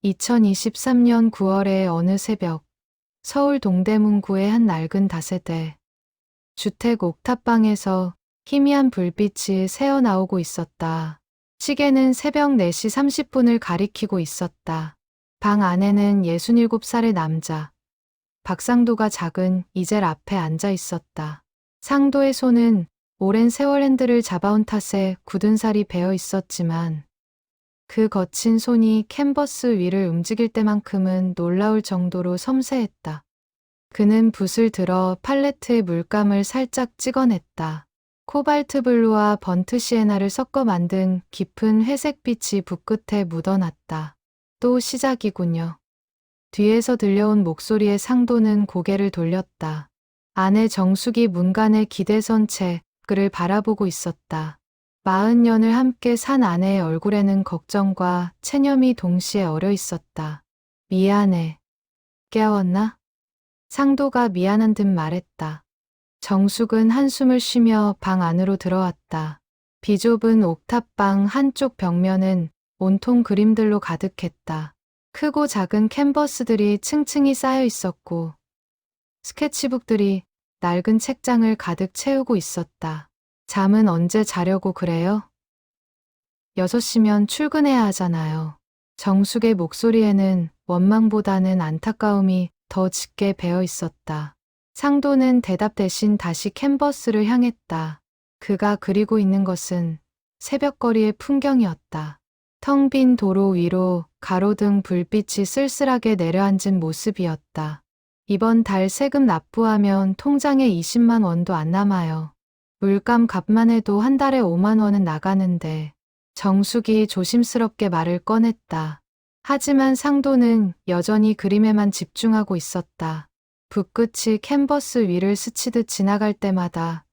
2023년 9월의 어느 새벽, 서울 동대문구의 한 낡은 다세대 주택 옥탑방에서 희미한 불빛이 새어나오고 있었다. 시계는 새벽 4시 30분을 가리키고 있었다. 방 안에는 67살의 남자, 박상도가 작은 이젤 앞에 앉아 있었다. 상도의 손은 오랜 세월 핸들을 잡아온 탓에 굳은 살이 배어 있었지만 그 거친 손이 캔버스 위를 움직일 때만큼은 놀라울 정도로 섬세했다. 그는 붓을 들어 팔레트에 물감을 살짝 찍어냈다. 코발트 블루와 번트 시에나를 섞어 만든 깊은 회색빛이 붓끝에 묻어났다. 또 시작이군요. 뒤에서 들려온 목소리에 상도는 고개를 돌렸다. 아내 정숙이 문간에 기대선 채 그를 바라보고 있었다. 40년을 함께 산 아내의 얼굴에는 걱정과 체념이 동시에 어려 있었다. 미안해. 깨웠나? 상도가 미안한 듯 말했다. 정숙은 한숨을 쉬며 방 안으로 들어왔다. 비좁은 옥탑방 한쪽 벽면은 온통 그림들로 가득했다. 크고 작은 캔버스들이 층층이 쌓여 있었고 스케치북들이 낡은 책장을 가득 채우고 있었다. 잠은 언제 자려고 그래요? 6시면 출근해야 하잖아요. 정숙의 목소리에는 원망보다는 안타까움이 더 짙게 배어 있었다. 상도는 대답 대신 다시 캔버스를 향했다. 그가 그리고 있는 것은 새벽거리의 풍경이었다. 텅 빈 도로 위로 가로등 불빛이 쓸쓸하게 내려앉은 모습이었다. 이번 달 세금 납부하면 통장에 20만 원도 안 남아요. 물감 값만 해도 한 달에 5만 원은 나가는데. 정숙이 조심스럽게 말을 꺼냈다. 하지만 상도는 여전히 그림에만 집중하고 있었다. 붓끝이 캔버스 위를 스치듯 지나갈 때마다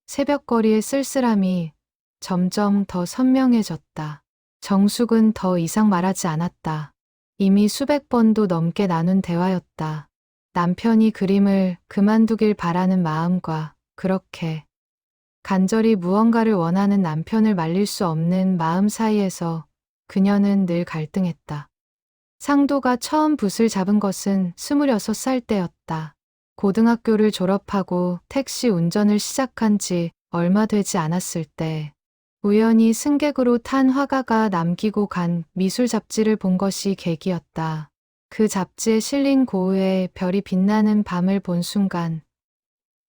새벽거리의 쓸쓸함이 점점 더 선명해졌다. 정숙은 더 이상 말하지 않았다. 이미 수백 번도 넘게 나눈 대화였다. 남편이 그림을 그만두길 바라는 마음과 그렇게 간절히 무언가를 원하는 남편을 말릴 수 없는 마음 사이에서 그녀는 늘 갈등했다. 상도가 처음 붓을 잡은 것은 26살 때였다. 고등학교를 졸업하고 택시 운전을 시작한 지 얼마 되지 않았을 때 우연히 승객으로 탄 화가가 남기고 간 미술 잡지를 본 것이 계기였다. 그 잡지에 실린 고흐의 별이 빛나는 밤을 본 순간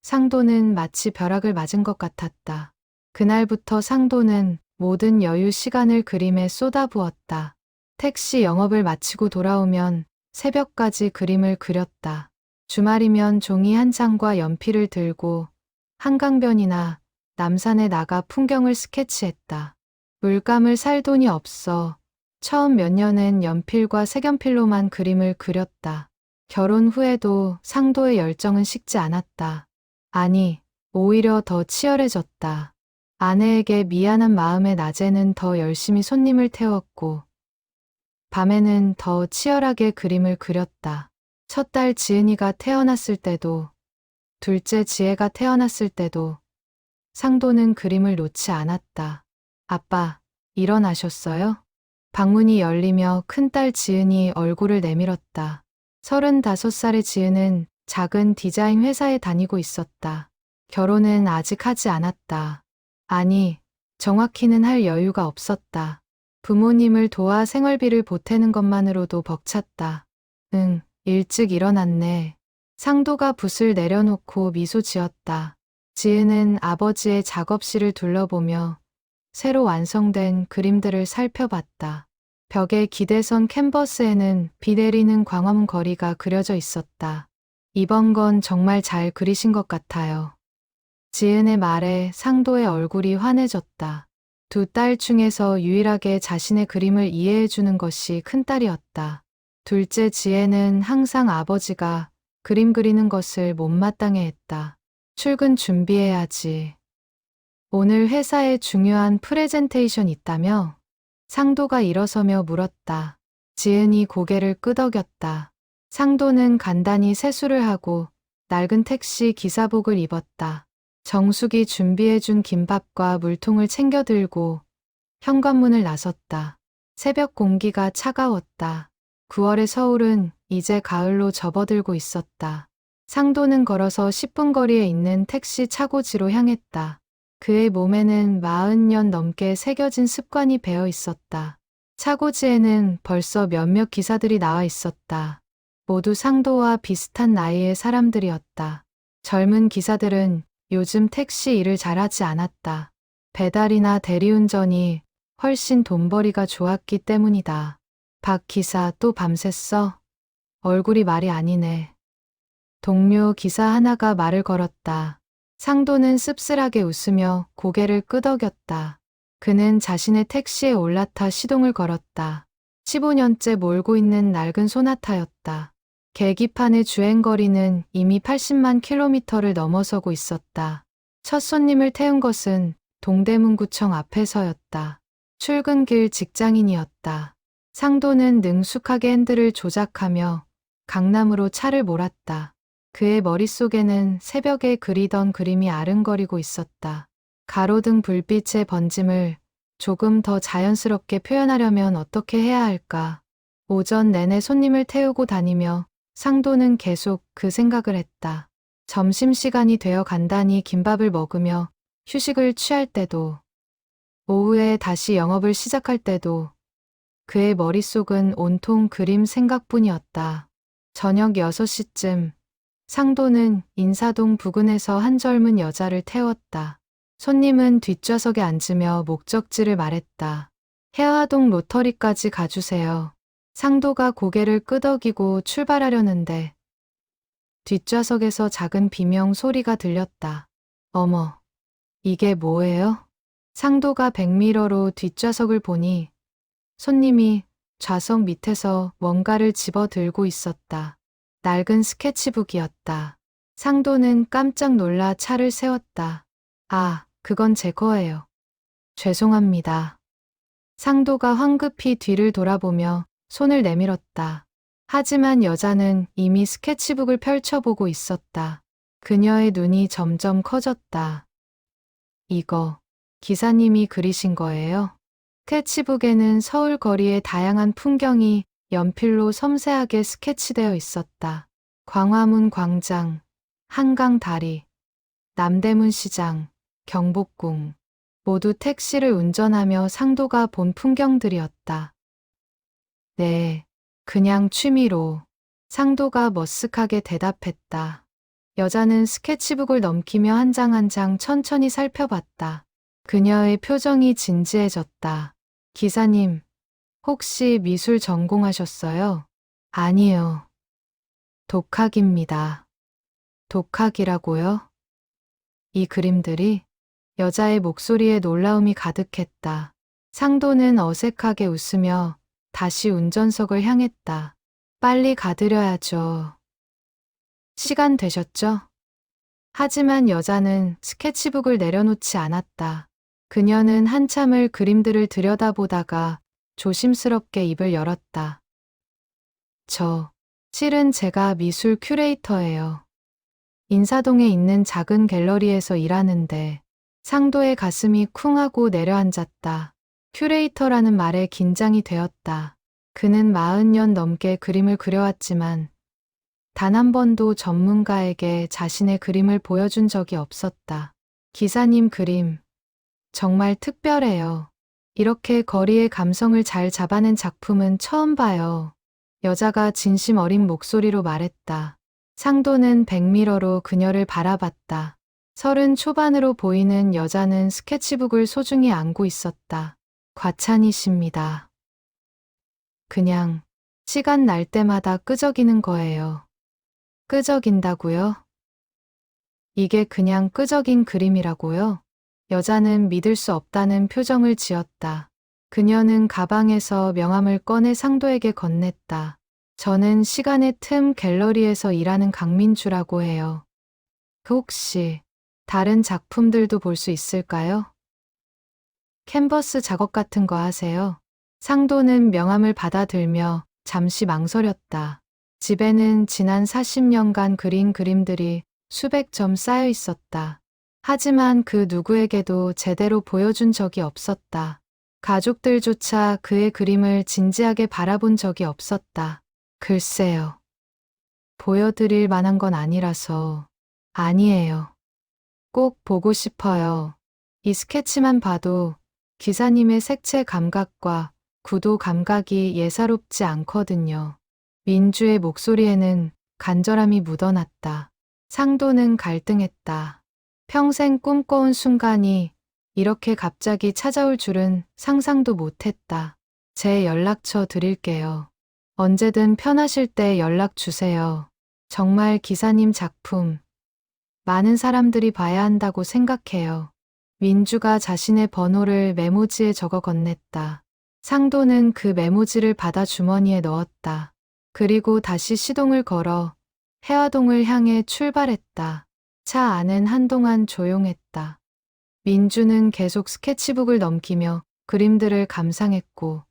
상도는 마치 벼락을 맞은 것 같았다. 그날부터 상도는 모든 여유 시간을 그림에 쏟아부었다. 택시 영업을 마치고 돌아오면 새벽까지 그림을 그렸다. 주말이면 종이 한 장과 연필을 들고 한강변이나 남산에 나가 풍경을 스케치했다. 물감을 살 돈이 없어 처음 몇 년은 연필과 색연필로만 그림을 그렸다. 결혼 후에도 상도의 열정은 식지 않았다. 아니, 오히려 더 치열해졌다. 아내에게 미안한 마음에 낮에는 더 열심히 손님을 태웠고 밤에는 더 치열하게 그림을 그렸다. 첫 딸 지은이가 태어났을 때도 둘째 지혜가 태어났을 때도 상도는 그림을 놓지 않았다. 아빠, 일어나셨어요? 방문이 열리며 큰딸 지은이 얼굴을 내밀었다. 35살의 지은은 작은 디자인 회사에 다니고 있었다. 결혼은 아직 하지 않았다. 아니, 정확히는 할 여유가 없었다. 부모님을 도와 생활비를 보태는 것만으로도 벅찼다. 응, 일찍 일어났네. 상도가 붓을 내려놓고 미소 지었다. 지은은 아버지의 작업실을 둘러보며 새로 완성된 그림들을 살펴봤다. 벽에 기대선 캔버스에는 비 내리는 광화문 거리가 그려져 있었다. 이번 건 정말 잘 그리신 것 같아요. 지은의 말에 상도의 얼굴이 환해졌다. 두 딸 중에서 유일하게 자신의 그림을 이해해주는 것이 큰딸이었다. 둘째 지혜는 항상 아버지가 그림 그리는 것을 못마땅해 했다. 출근 준비해야지. 오늘 회사에 중요한 프레젠테이션 있다며? 상도가 일어서며 물었다. 지은이 고개를 끄덕였다. 상도는 간단히 세수를 하고 낡은 택시 기사복을 입었다. 정숙이 준비해준 김밥과 물통을 챙겨 들고 현관문을 나섰다. 새벽 공기가 차가웠다. 9월의 서울은 이제 가을로 접어들고 있었다. 상도는 걸어서 10분 거리에 있는 택시 차고지로 향했다. 그의 몸에는 40년 넘게 새겨진 습관이 배어 있었다. 차고지에는 벌써 몇몇 기사들이 나와 있었다. 모두 상도와 비슷한 나이의 사람들이었다. 젊은 기사들은 요즘 택시 일을 잘하지 않았다. 배달이나 대리운전이 훨씬 돈벌이가 좋았기 때문이다. 박 기사 또 밤샜어? 얼굴이 말이 아니네. 동료 기사 하나가 말을 걸었다. 상도는 씁쓸하게 웃으며 고개를 끄덕였다. 그는 자신의 택시에 올라타 시동을 걸었다. 15년째 몰고 있는 낡은 소나타였다. 계기판의 주행거리는 이미 80만 킬로미터를 넘어서고 있었다. 첫 손님을 태운 것은 동대문구청 앞에서였다. 출근길 직장인이었다. 상도는 능숙하게 핸들을 조작하며 강남으로 차를 몰았다. 그의 머릿속에는 새벽에 그리던 그림이 아른거리고 있었다. 가로등 불빛의 번짐을 조금 더 자연스럽게 표현하려면 어떻게 해야 할까? 오전 내내 손님을 태우고 다니며 상도는 계속 그 생각을 했다. 점심시간이 되어 간단히 김밥을 먹으며 휴식을 취할 때도, 오후에 다시 영업을 시작할 때도 그의 머릿속은 온통 그림 생각뿐이었다. 저녁 6시쯤 상도는 인사동 부근에서 한 젊은 여자를 태웠다. 손님은 뒷좌석에 앉으며 목적지를 말했다. 해화동 로터리까지 가주세요. 상도가 고개를 끄덕이고 출발하려는데 뒷좌석에서 작은 비명 소리가 들렸다. 어머, 이게 뭐예요? 상도가 백미러로 뒷좌석을 보니 손님이 좌석 밑에서 뭔가를 집어 들고 있었다. 낡은 스케치북이었다. 상도는 깜짝 놀라 차를 세웠다. 아, 그건 제 거예요. 죄송합니다. 상도가 황급히 뒤를 돌아보며 손을 내밀었다. 하지만 여자는 이미 스케치북을 펼쳐보고 있었다. 그녀의 눈이 점점 커졌다. 이거, 기사님이 그리신 거예요? 스케치북에는 서울 거리의 다양한 풍경이 연필로 섬세하게 스케치되어 있었다. 광화문 광장, 한강 다리, 남대문 시장, 경복궁. 모두 택시를 운전하며 상도가 본 풍경들이었다. 네, 그냥 취미로. 상도가 머쓱하게 대답했다. 여자는 스케치북을 넘기며 한 장 한 장 천천히 살펴봤다. 그녀의 표정이 진지해졌다. 기사님, 혹시 미술 전공하셨어요? 아니요. 독학입니다. 독학이라고요? 이 그림들이? 여자의 목소리에 놀라움이 가득했다. 상도는 어색하게 웃으며 다시 운전석을 향했다. 빨리 가드려야죠. 시간 되셨죠? 하지만 여자는 스케치북을 내려놓지 않았다. 그녀는 한참을 그림들을 들여다보다가 조심스럽게 입을 열었다. 실은 제가 미술 큐레이터예요. 인사동에 있는 작은 갤러리에서 일하는데. 상도의 가슴이 쿵 하고 내려앉았다. 큐레이터라는 말에 긴장이 되었다. 그는 40년 넘게 그림을 그려왔지만 단 한 번도 전문가에게 자신의 그림을 보여준 적이 없었다. 기사님 그림, 정말 특별해요. 이렇게 거리의 감성을 잘 잡아낸 작품은 처음 봐요. 여자가 진심 어린 목소리로 말했다. 상도는 백미러로 그녀를 바라봤다. 30 초반으로 보이는 여자는 스케치북을 소중히 안고 있었다. 과찬이십니다. 그냥 시간 날 때마다 끄적이는 거예요. 끄적인다고요? 이게 그냥 끄적인 그림이라고요? 여자는 믿을 수 없다는 표정을 지었다. 그녀는 가방에서 명함을 꺼내 상도에게 건넸다. 저는 시간의 틈 갤러리에서 일하는 강민주라고 해요. 혹시 다른 작품들도 볼 수 있을까요? 캔버스 작업 같은 거 하세요? 상도는 명함을 받아들며 잠시 망설였다. 집에는 지난 40년간 그린 그림들이 수백 점 쌓여 있었다. 하지만 그 누구에게도 제대로 보여준 적이 없었다. 가족들조차 그의 그림을 진지하게 바라본 적이 없었다. 글쎄요. 보여드릴 만한 건 아니라서. 아니에요. 꼭 보고 싶어요. 이 스케치만 봐도 기사님의 색채 감각과 구도 감각이 예사롭지 않거든요. 민주의 목소리에는 간절함이 묻어났다. 상도는 갈등했다. 평생 꿈꿔온 순간이 이렇게 갑자기 찾아올 줄은 상상도 못했다. 제 연락처 드릴게요. 언제든 편하실 때 연락 주세요. 정말 기사님 작품, 많은 사람들이 봐야 한다고 생각해요. 민주가 자신의 번호를 메모지에 적어 건넸다. 상도는 그 메모지를 받아 주머니에 넣었다. 그리고 다시 시동을 걸어 해화동을 향해 출발했다. 차 안은 한동안 조용했다. 민주는 계속 스케치북을 넘기며 그림들을 감상했고,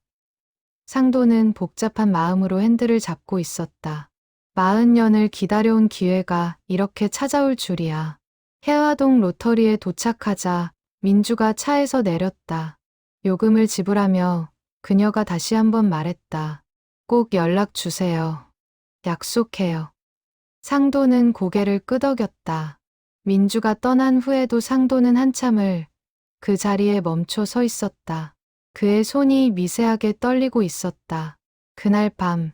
상도는 복잡한 마음으로 핸들을 잡고 있었다. 40년을 기다려온 기회가 이렇게 찾아올 줄이야. 해화동 로터리에 도착하자 민주가 차에서 내렸다. 요금을 지불하며 그녀가 다시 한번 말했다. 꼭 연락 주세요. 약속해요. 상도는 고개를 끄덕였다. 민주가 떠난 후에도 상도는 한참을 그 자리에 멈춰 서 있었다. 그의 손이 미세하게 떨리고 있었다. 그날 밤,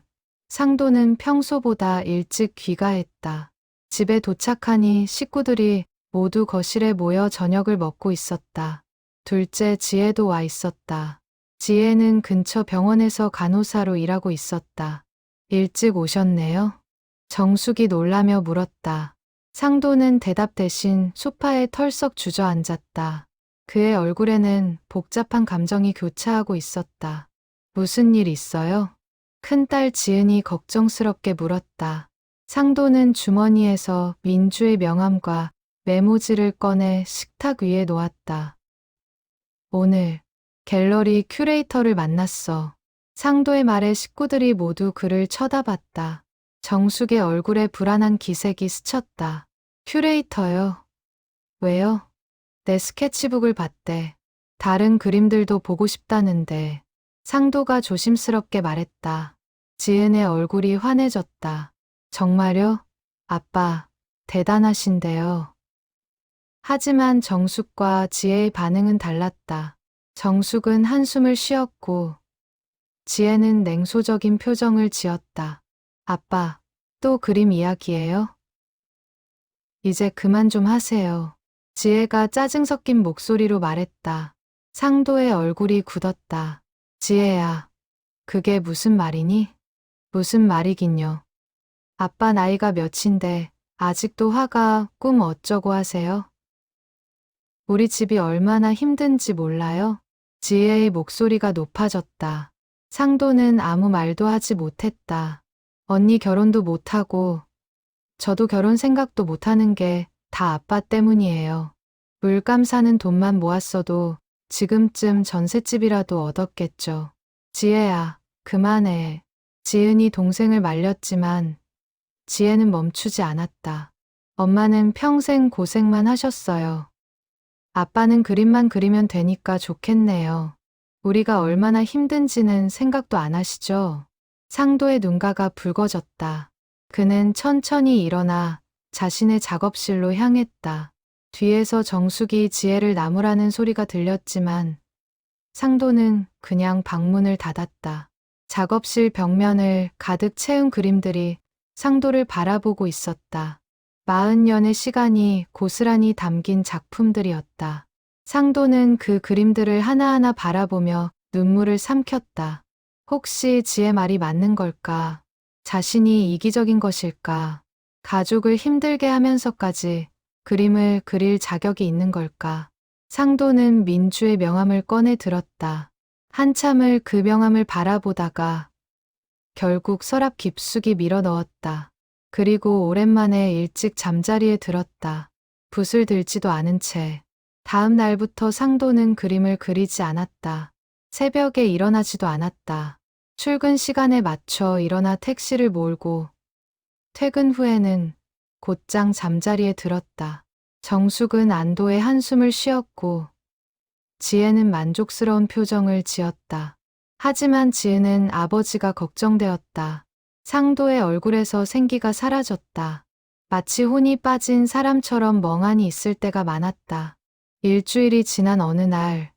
상도는 평소보다 일찍 귀가했다. 집에 도착하니 식구들이 모두 거실에 모여 저녁을 먹고 있었다. 둘째 지혜도 와 있었다. 지혜는 근처 병원에서 간호사로 일하고 있었다. 일찍 오셨네요? 정숙이 놀라며 물었다. 상도는 대답 대신 소파에 털썩 주저앉았다. 그의 얼굴에는 복잡한 감정이 교차하고 있었다. 무슨 일 있어요? 큰딸 지은이 걱정스럽게 물었다. 상도는 주머니에서 민주의 명함과 메모지를 꺼내 식탁 위에 놓았다. 오늘 갤러리 큐레이터를 만났어. 상도의 말에 식구들이 모두 그를 쳐다봤다. 정숙의 얼굴에 불안한 기색이 스쳤다. 큐레이터요? 왜요? 내 스케치북을 봤대. 다른 그림들도 보고 싶다는데. 상도가 조심스럽게 말했다. 지은의 얼굴이 환해졌다. 정말요? 아빠, 대단하신데요. 하지만 정숙과 지혜의 반응은 달랐다. 정숙은 한숨을 쉬었고, 지혜는 냉소적인 표정을 지었다. 아빠, 또 그림 이야기예요? 이제 그만 좀 하세요. 지혜가 짜증 섞인 목소리로 말했다. 상도의 얼굴이 굳었다. 지혜야, 그게 무슨 말이니? 무슨 말이긴요. 아빠 나이가 몇인데 아직도 화가 꿈 어쩌고 하세요? 우리 집이 얼마나 힘든지 몰라요? 지혜의 목소리가 높아졌다. 상도는 아무 말도 하지 못했다. 언니 결혼도 못하고 저도 결혼 생각도 못하는 게 다 아빠 때문이에요. 물감 사는 돈만 모았어도 지금쯤 전셋집이라도 얻었겠죠. 지혜야, 그만해. 지은이 동생을 말렸지만 지혜는 멈추지 않았다. 엄마는 평생 고생만 하셨어요. 아빠는 그림만 그리면 되니까 좋겠네요. 우리가 얼마나 힘든지는 생각도 안 하시죠? 상도의 눈가가 붉어졌다. 그는 천천히 일어나 자신의 작업실로 향했다. 뒤에서 정숙이 지혜를 나무라는 소리가 들렸지만 상도는 그냥 방문을 닫았다. 작업실 벽면을 가득 채운 그림들이 상도를 바라보고 있었다. 40년의 시간이 고스란히 담긴 작품들이었다. 상도는 그 그림들을 하나하나 바라보며 눈물을 삼켰다. 혹시 지혜 말이 맞는 걸까? 자신이 이기적인 것일까? 가족을 힘들게 하면서까지 그림을 그릴 자격이 있는 걸까? 상도는 민주의 명함을 꺼내 들었다. 한참을 그 명함을 바라보다가 결국 서랍 깊숙이 밀어 넣었다. 그리고 오랜만에 일찍 잠자리에 들었다. 붓을 들지도 않은 채. 다음 날부터 상도는 그림을 그리지 않았다. 새벽에 일어나지도 않았다. 출근 시간에 맞춰 일어나 택시를 몰고 퇴근 후에는 곧장 잠자리에 들었다. 정숙은 안도의 한숨을 쉬었고 지혜는 만족스러운 표정을 지었다. 하지만 지혜는 아버지가 걱정되었다. 상도의 얼굴에서 생기가 사라졌다. 마치 혼이 빠진 사람처럼 멍하니 있을 때가 많았다. 일주일이 지난 어느 날,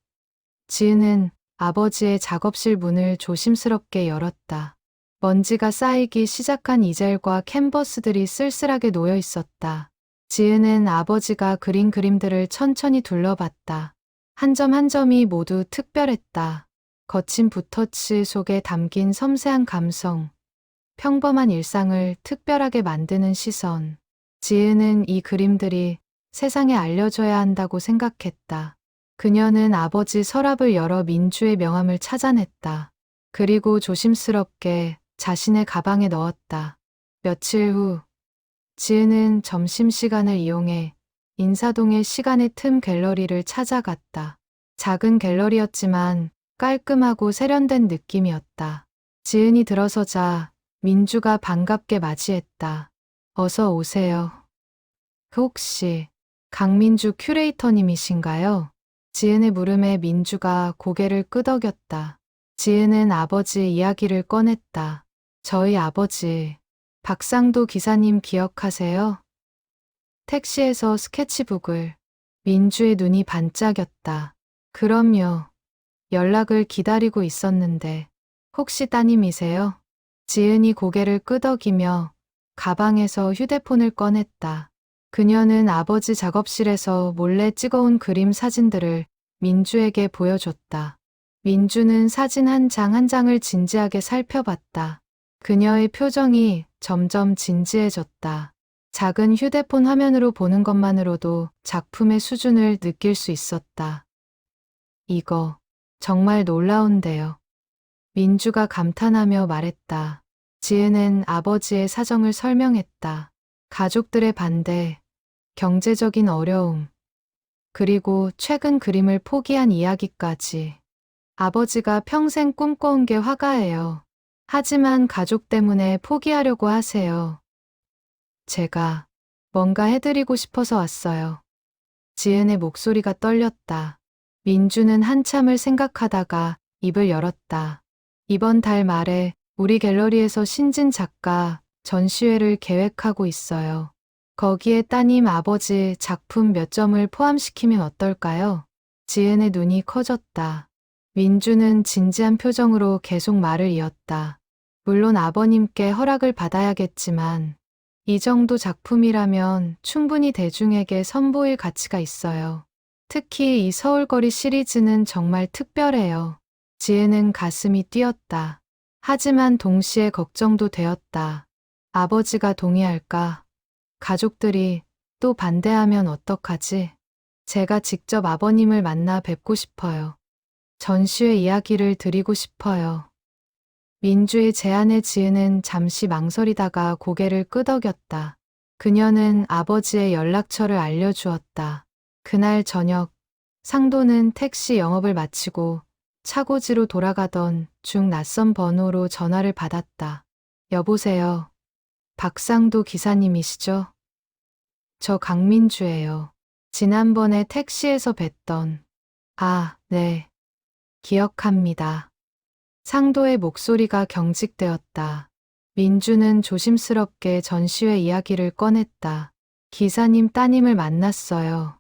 지은은 아버지의 작업실 문을 조심스럽게 열었다. 먼지가 쌓이기 시작한 이젤과 캔버스들이 쓸쓸하게 놓여 있었다. 지은은 아버지가 그린 그림들을 천천히 둘러봤다. 한 점 한 점이 모두 특별했다. 거친 붓터치 속에 담긴 섬세한 감성, 평범한 일상을 특별하게 만드는 시선. 지은은 이 그림들이 세상에 알려져야 한다고 생각했다. 그녀는 아버지 서랍을 열어 민주의 명함을 찾아냈다. 그리고 조심스럽게 자신의 가방에 넣었다. 며칠 후, 지은은 점심시간을 이용해 인사동의 시간의 틈 갤러리를 찾아갔다. 작은 갤러리였지만 깔끔하고 세련된 느낌이었다. 지은이 들어서자 민주가 반갑게 맞이했다. 어서 오세요. 혹시 강민주 큐레이터님이신가요? 지은의 물음에 민주가 고개를 끄덕였다. 지은은 아버지 이야기를 꺼냈다. 저희 아버지, 박상도 기사님 기억하세요? 택시에서 스케치북을. 민주의 눈이 반짝였다. 그럼요. 연락을 기다리고 있었는데 혹시 따님이세요? 지은이 고개를 끄덕이며 가방에서 휴대폰을 꺼냈다. 그녀는 아버지 작업실에서 몰래 찍어온 그림 사진들을 민주에게 보여줬다. 민주는 사진 한 장 한 장을 진지하게 살펴봤다. 그녀의 표정이 점점 진지해졌다. 작은 휴대폰 화면으로 보는 것만으로도 작품의 수준을 느낄 수 있었다. 이거 정말 놀라운데요. 민주가 감탄하며 말했다. 지은은 아버지의 사정을 설명했다. 가족들의 반대, 경제적인 어려움, 그리고 최근 그림을 포기한 이야기까지. 아버지가 평생 꿈꿔온 게 화가예요. 하지만 가족 때문에 포기하려고 하세요. 제가 뭔가 해드리고 싶어서 왔어요. 지은의 목소리가 떨렸다. 민주는 한참을 생각하다가 입을 열었다. 이번 달 말에 우리 갤러리에서 신진 작가 전시회를 계획하고 있어요. 거기에 따님 아버지 작품 몇 점을 포함시키면 어떨까요? 지은의 눈이 커졌다. 민주는 진지한 표정으로 계속 말을 이었다. 물론 아버님께 허락을 받아야겠지만 이 정도 작품이라면 충분히 대중에게 선보일 가치가 있어요. 특히 이 서울거리 시리즈는 정말 특별해요. 지혜는 가슴이 뛰었다. 하지만 동시에 걱정도 되었다. 아버지가 동의할까? 가족들이 또 반대하면 어떡하지? 제가 직접 아버님을 만나 뵙고 싶어요. 전시회 이야기를 드리고 싶어요. 민주의 제안에 지은은 잠시 망설이다가 고개를 끄덕였다. 그녀는 아버지의 연락처를 알려주었다. 그날 저녁, 상도는 택시 영업을 마치고 차고지로 돌아가던 중 낯선 번호로 전화를 받았다. 여보세요. 박상도 기사님이시죠? 저 강민주예요. 지난번에 택시에서 뵀던. 아, 네. 기억합니다. 상도의 목소리가 경직되었다. 민주는 조심스럽게 전시회 이야기를 꺼냈다. 기사님 따님을 만났어요.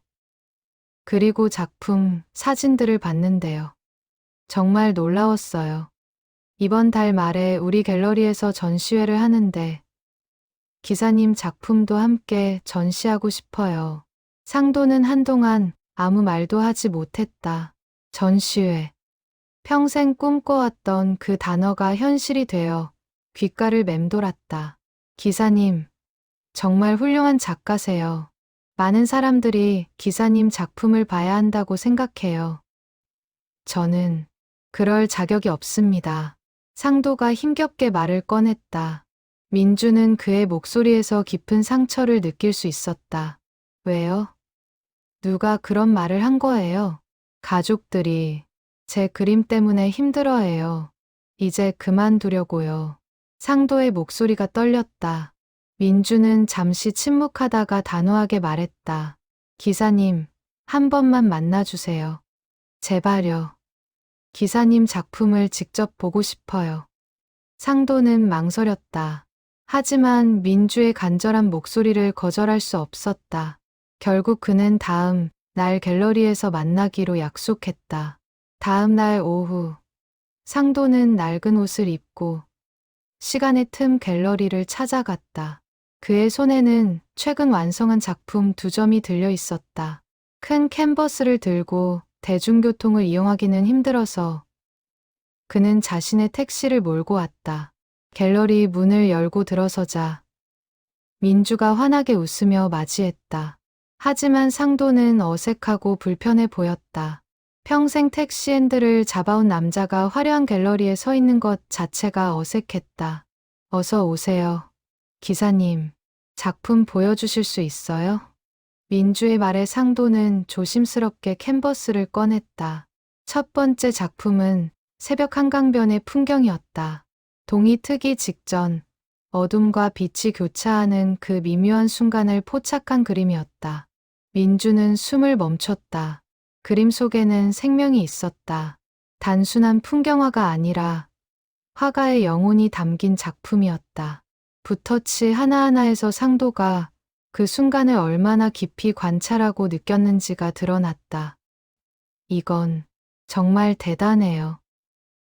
그리고 작품, 사진들을 봤는데요. 정말 놀라웠어요. 이번 달 말에 우리 갤러리에서 전시회를 하는데 기사님 작품도 함께 전시하고 싶어요. 상도는 한동안 아무 말도 하지 못했다. 전시회. 평생 꿈꿔왔던 그 단어가 현실이 되어 귓가를 맴돌았다. 기사님, 정말 훌륭한 작가세요. 많은 사람들이 기사님 작품을 봐야 한다고 생각해요. 저는 그럴 자격이 없습니다. 상도가 힘겹게 말을 꺼냈다. 민주는 그의 목소리에서 깊은 상처를 느낄 수 있었다. 왜요? 누가 그런 말을 한 거예요? 가족들이 제 그림 때문에 힘들어해요. 이제 그만두려고요. 상도의 목소리가 떨렸다. 민주는 잠시 침묵하다가 단호하게 말했다. 기사님, 한 번만 만나주세요. 제발요. 기사님 작품을 직접 보고 싶어요. 상도는 망설였다. 하지만 민주의 간절한 목소리를 거절할 수 없었다. 결국 그는 다음 날 갤러리에서 만나기로 약속했다. 다음 날 오후, 상도는 낡은 옷을 입고 시간의 틈 갤러리를 찾아갔다. 그의 손에는 최근 완성한 작품 2점이 들려 있었다. 큰 캔버스를 들고 대중교통을 이용하기는 힘들어서 그는 자신의 택시를 몰고 왔다. 갤러리 문을 열고 들어서자 민주가 환하게 웃으며 맞이했다. 하지만 상도는 어색하고 불편해 보였다. 평생 택시 핸들을 잡아온 남자가 화려한 갤러리에 서 있는 것 자체가 어색했다. 어서 오세요. 기사님, 작품 보여주실 수 있어요? 민주의 말에 상도는 조심스럽게 캔버스를 꺼냈다. 첫 번째 작품은 새벽 한강변의 풍경이었다. 동이 트기 직전 어둠과 빛이 교차하는 그 미묘한 순간을 포착한 그림이었다. 민주는 숨을 멈췄다. 그림 속에는 생명이 있었다. 단순한 풍경화가 아니라 화가의 영혼이 담긴 작품이었다. 붓터치 하나하나에서 상도가 그 순간을 얼마나 깊이 관찰하고 느꼈는지가 드러났다. 이건 정말 대단해요.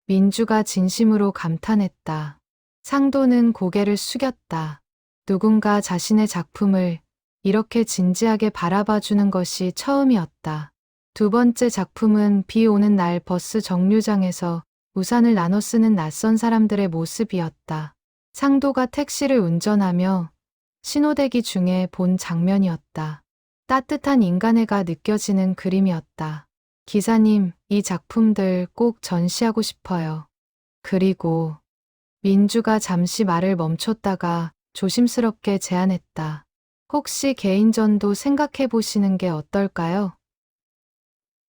민주가 진심으로 감탄했다. 상도는 고개를 숙였다. 누군가 자신의 작품을 이렇게 진지하게 바라봐 주는 것이 처음이었다. 두 번째 작품은 비 오는 날 버스 정류장에서 우산을 나눠 쓰는 낯선 사람들의 모습이었다. 상도가 택시를 운전하며 신호대기 중에 본 장면이었다. 따뜻한 인간애가 느껴지는 그림이었다. 기사님, 이 작품들 꼭 전시하고 싶어요. 그리고 민주가 잠시 말을 멈췄다가 조심스럽게 제안했다. 혹시 개인전도 생각해 보시는 게 어떨까요?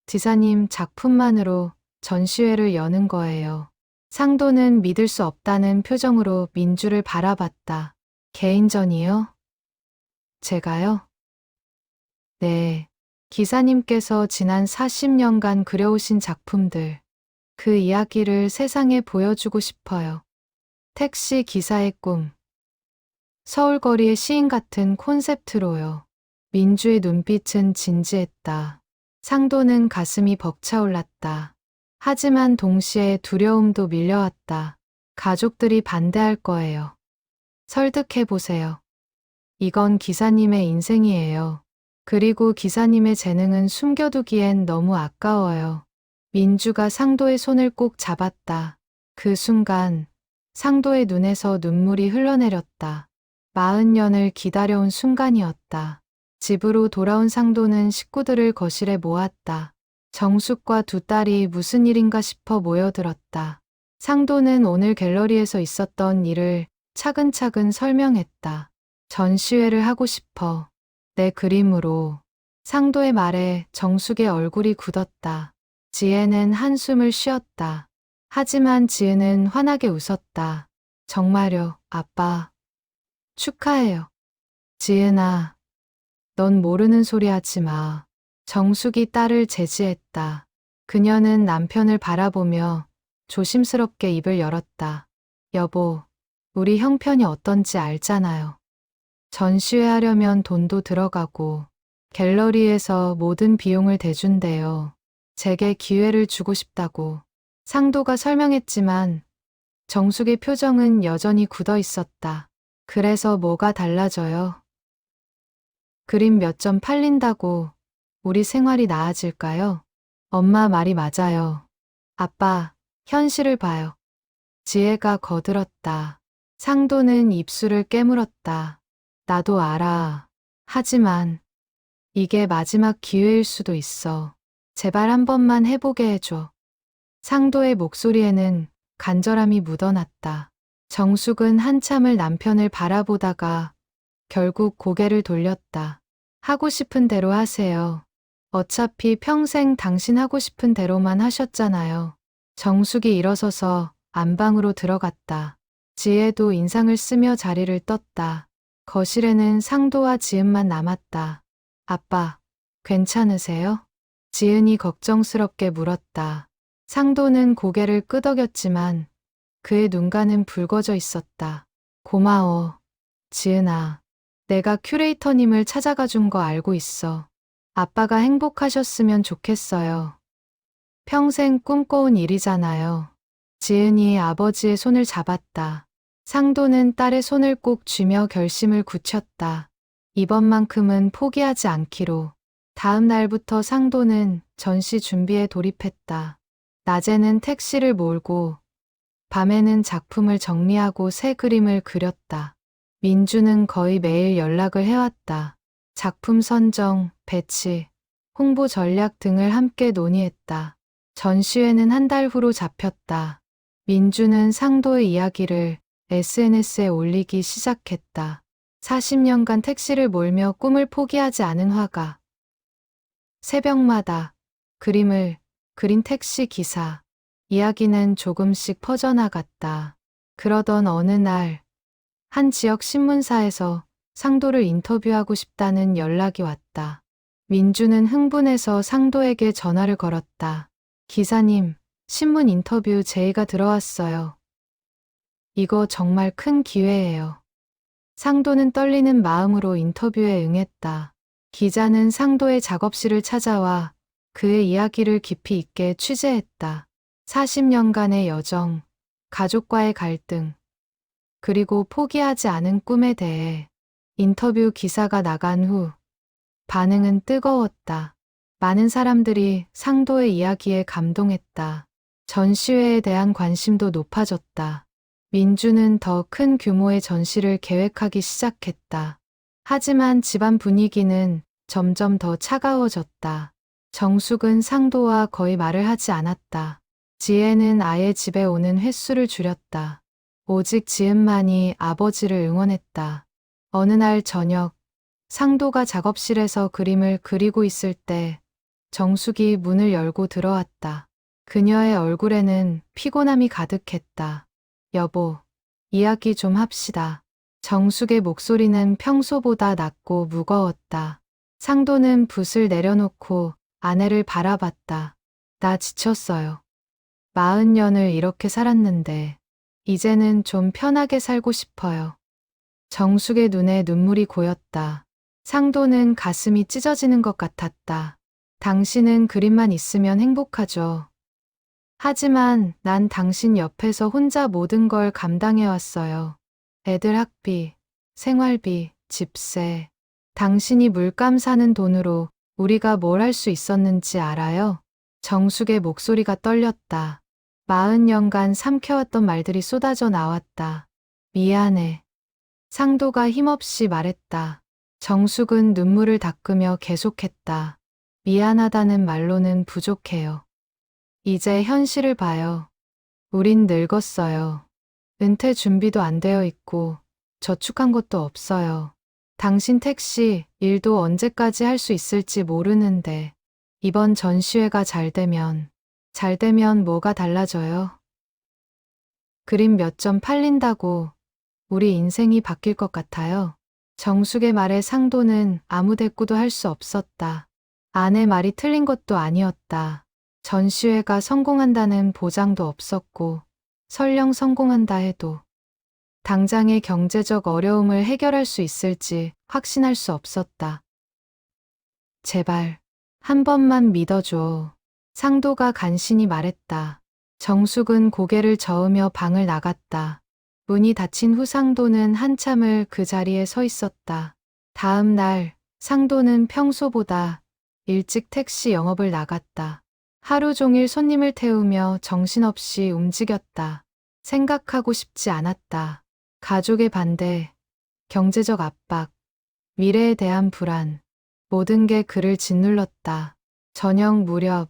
지사님 작품만으로 전시회를 여는 거예요. 상도는 믿을 수 없다는 표정으로 민주를 바라봤다. 개인전이요? 제가요? 네. 기사님께서 지난 40년간 그려오신 작품들, 그 이야기를 세상에 보여주고 싶어요. 택시 기사의 꿈. 서울거리의 시인 같은 콘셉트로요. 민주의 눈빛은 진지했다. 상도는 가슴이 벅차올랐다. 하지만 동시에 두려움도 밀려왔다. 가족들이 반대할 거예요. 설득해보세요. 이건 기사님의 인생이에요. 그리고 기사님의 재능은 숨겨두기엔 너무 아까워요. 민주가 상도의 손을 꼭 잡았다. 그 순간 상도의 눈에서 눈물이 흘러내렸다. 40년을 기다려온 순간이었다. 집으로 돌아온 상도는 식구들을 거실에 모았다. 정숙과 두 딸이 무슨 일인가 싶어 모여들었다. 상도는 오늘 갤러리에서 있었던 일을 차근차근 설명했다. 전시회를 하고 싶어. 내 그림으로. 상도의 말에 정숙의 얼굴이 굳었다. 지혜는 한숨을 쉬었다. 하지만 지혜는 환하게 웃었다. 정말요, 아빠. 축하해요. 지은아, 넌 모르는 소리 하지 마. 정숙이 딸을 제지했다. 그녀는 남편을 바라보며 조심스럽게 입을 열었다. 여보, 우리 형편이 어떤지 알잖아요. 전시회 하려면 돈도 들어가고 갤러리에서 모든 비용을 대준대요. 제게 기회를 주고 싶다고. 상도가 설명했지만 정숙의 표정은 여전히 굳어 있었다. 그래서 뭐가 달라져요? 그림 몇 점 팔린다고 우리 생활이 나아질까요? 엄마 말이 맞아요. 아빠, 현실을 봐요. 지혜가 거들었다. 상도는 입술을 깨물었다. 나도 알아. 하지만 이게 마지막 기회일 수도 있어. 제발 한 번만 해보게 해줘. 상도의 목소리에는 간절함이 묻어났다. 정숙은 한참을 남편을 바라보다가 결국 고개를 돌렸다. 하고 싶은 대로 하세요. 어차피 평생 당신 하고 싶은 대로만 하셨잖아요. 정숙이 일어서서 안방으로 들어갔다. 지혜도 인상을 쓰며 자리를 떴다. 거실에는 상도와 지은만 남았다. 아빠, 괜찮으세요? 지은이 걱정스럽게 물었다. 상도는 고개를 끄덕였지만 그의 눈가는 붉어져 있었다. 고마워, 지은아. 내가 큐레이터님을 찾아가 준 거 알고 있어. 아빠가 행복하셨으면 좋겠어요. 평생 꿈꿔온 일이잖아요. 지은이의 아버지의 손을 잡았다. 상도는 딸의 손을 꼭 쥐며 결심을 굳혔다. 이번만큼은 포기하지 않기로. 다음 날부터 상도는 전시 준비에 돌입했다. 낮에는 택시를 몰고, 밤에는 작품을 정리하고 새 그림을 그렸다. 민주는 거의 매일 연락을 해왔다. 작품 선정, 배치, 홍보 전략 등을 함께 논의했다. 전시회는 한 달 후로 잡혔다. 민주는 상도의 이야기를 SNS에 올리기 시작했다. 40년간 택시를 몰며 꿈을 포기하지 않은 화가. 새벽마다 그림을 그린 택시 기사. 이야기는 조금씩 퍼져나갔다. 그러던 어느 날, 한 지역 신문사에서 상도를 인터뷰하고 싶다는 연락이 왔다. 민주는 흥분해서 상도에게 전화를 걸었다. 기사님, 신문 인터뷰 제의가 들어왔어요. 이거 정말 큰 기회예요. 상도는 떨리는 마음으로 인터뷰에 응했다. 기자는 상도의 작업실을 찾아와 그의 이야기를 깊이 있게 취재했다. 40년간의 여정, 가족과의 갈등, 그리고 포기하지 않은 꿈에 대해. 인터뷰 기사가 나간 후 반응은 뜨거웠다. 많은 사람들이 상도의 이야기에 감동했다. 전시회에 대한 관심도 높아졌다. 민주는 더 큰 규모의 전시를 계획하기 시작했다. 하지만 집안 분위기는 점점 더 차가워졌다. 정숙은 상도와 거의 말을 하지 않았다. 지혜는 아예 집에 오는 횟수를 줄였다. 오직 지은만이 아버지를 응원했다. 어느 날 저녁, 상도가 작업실에서 그림을 그리고 있을 때 정숙이 문을 열고 들어왔다. 그녀의 얼굴에는 피곤함이 가득했다. 여보, 이야기 좀 합시다. 정숙의 목소리는 평소보다 낮고 무거웠다. 상도는 붓을 내려놓고 아내를 바라봤다. 나 지쳤어요. 40년을 이렇게 살았는데 이제는 좀 편하게 살고 싶어요. 정숙의 눈에 눈물이 고였다. 상도는 가슴이 찢어지는 것 같았다. 당신은 그림만 있으면 행복하죠. 하지만 난 당신 옆에서 혼자 모든 걸 감당해왔어요. 애들 학비, 생활비, 집세. 당신이 물감 사는 돈으로 우리가 뭘 할 수 있었는지 알아요? 정숙의 목소리가 떨렸다. 40년간 삼켜왔던 말들이 쏟아져 나왔다. 미안해. 상도가 힘없이 말했다. 정숙은 눈물을 닦으며 계속했다. 미안하다는 말로는 부족해요. 이제 현실을 봐요. 우린 늙었어요. 은퇴 준비도 안 되어 있고 저축한 것도 없어요. 당신 택시 일도 언제까지 할 수 있을지 모르는데 이번 전시회가 잘 되면 뭐가 달라져요? 그림 몇 점 팔린다고 우리 인생이 바뀔 것 같아요. 정숙의 말에 상도는 아무 대꾸도 할 수 없었다. 아내 말이 틀린 것도 아니었다. 전시회가 성공한다는 보장도 없었고 설령 성공한다 해도 당장의 경제적 어려움을 해결할 수 있을지 확신할 수 없었다. 제발 한 번만 믿어줘. 상도가 간신히 말했다. 정숙은 고개를 저으며 방을 나갔다. 문이 닫힌 후 상도는 한참을 그 자리에 서 있었다. 다음 날 상도는 평소보다 일찍 택시 영업을 나갔다. 하루 종일 손님을 태우며 정신없이 움직였다. 생각하고 싶지 않았다. 가족의 반대, 경제적 압박, 미래에 대한 불안, 모든 게 그를 짓눌렀다. 저녁 무렵,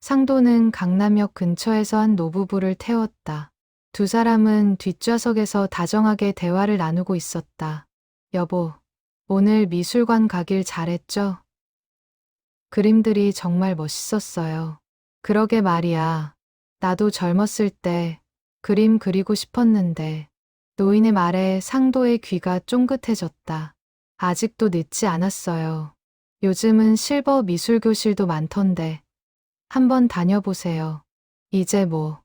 상도는 강남역 근처에서 한 노부부를 태웠다. 두 사람은 뒷좌석에서 다정하게 대화를 나누고 있었다. 여보, 오늘 미술관 가길 잘했죠? 그림들이 정말 멋있었어요. 그러게 말이야. 나도 젊었을 때 그림 그리고 싶었는데. 노인의 말에 상도의 귀가 쫑긋해졌다. 아직도 늦지 않았어요. 요즘은 실버 미술교실도 많던데. 한번 다녀보세요. 이제 뭐.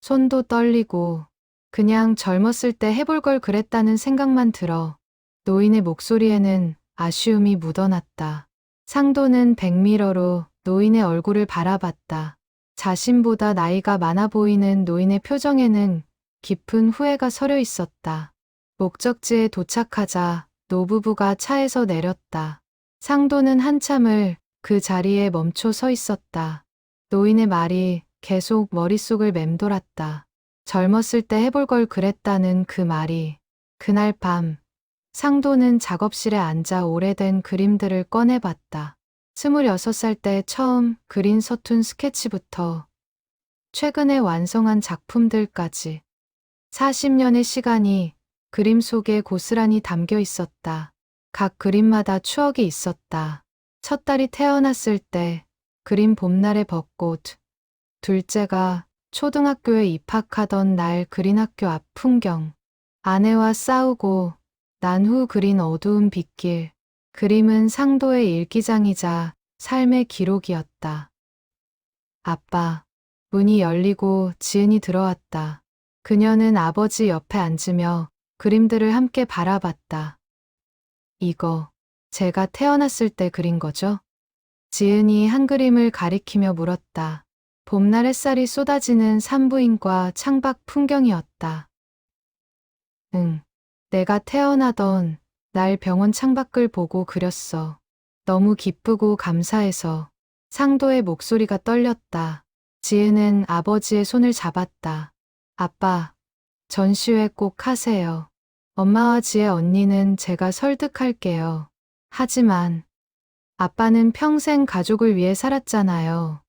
손도 떨리고 그냥 젊었을 때 해볼 걸 그랬다는 생각만 들어. 노인의 목소리에는 아쉬움이 묻어났다. 상도는 백미러로 노인의 얼굴을 바라봤다. 자신보다 나이가 많아 보이는 노인의 표정에는 깊은 후회가 서려 있었다. 목적지에 도착하자 노부부가 차에서 내렸다. 상도는 한참을 그 자리에 멈춰 서 있었다. 노인의 말이 계속 머릿속을 맴돌았다. 젊었을 때 해볼 걸 그랬다는 그 말이. 그날 밤 상도는 작업실에 앉아 오래된 그림들을 꺼내봤다. 26살 때 처음 그린 서툰 스케치부터 최근에 완성한 작품들까지 40년의 시간이 그림 속에 고스란히 담겨 있었다. 각 그림마다 추억이 있었다. 첫 딸이 태어났을 때 그린 봄날의 벚꽃, 둘째가 초등학교에 입학하던 날 그린 학교 앞 풍경, 아내와 싸우고 난 후 그린 어두운 빗길. 그림은 상도의 일기장이자 삶의 기록이었다. 아빠, 문이 열리고 지은이 들어왔다. 그녀는 아버지 옆에 앉으며 그림들을 함께 바라봤다. 이거 제가 태어났을 때 그린 거죠? 지은이 한 그림을 가리키며 물었다. 봄날 햇살이 쏟아지는 산부인과 창밖 풍경이었다. 응, 내가 태어나던 날 병원 창밖을 보고 그렸어. 너무 기쁘고 감사해서. 상도의 목소리가 떨렸다. 지은은 아버지의 손을 잡았다. 아빠, 전시회 꼭 하세요. 엄마와 지혜 언니는 제가 설득할게요. 하지만 아빠는 평생 가족을 위해 살았잖아요.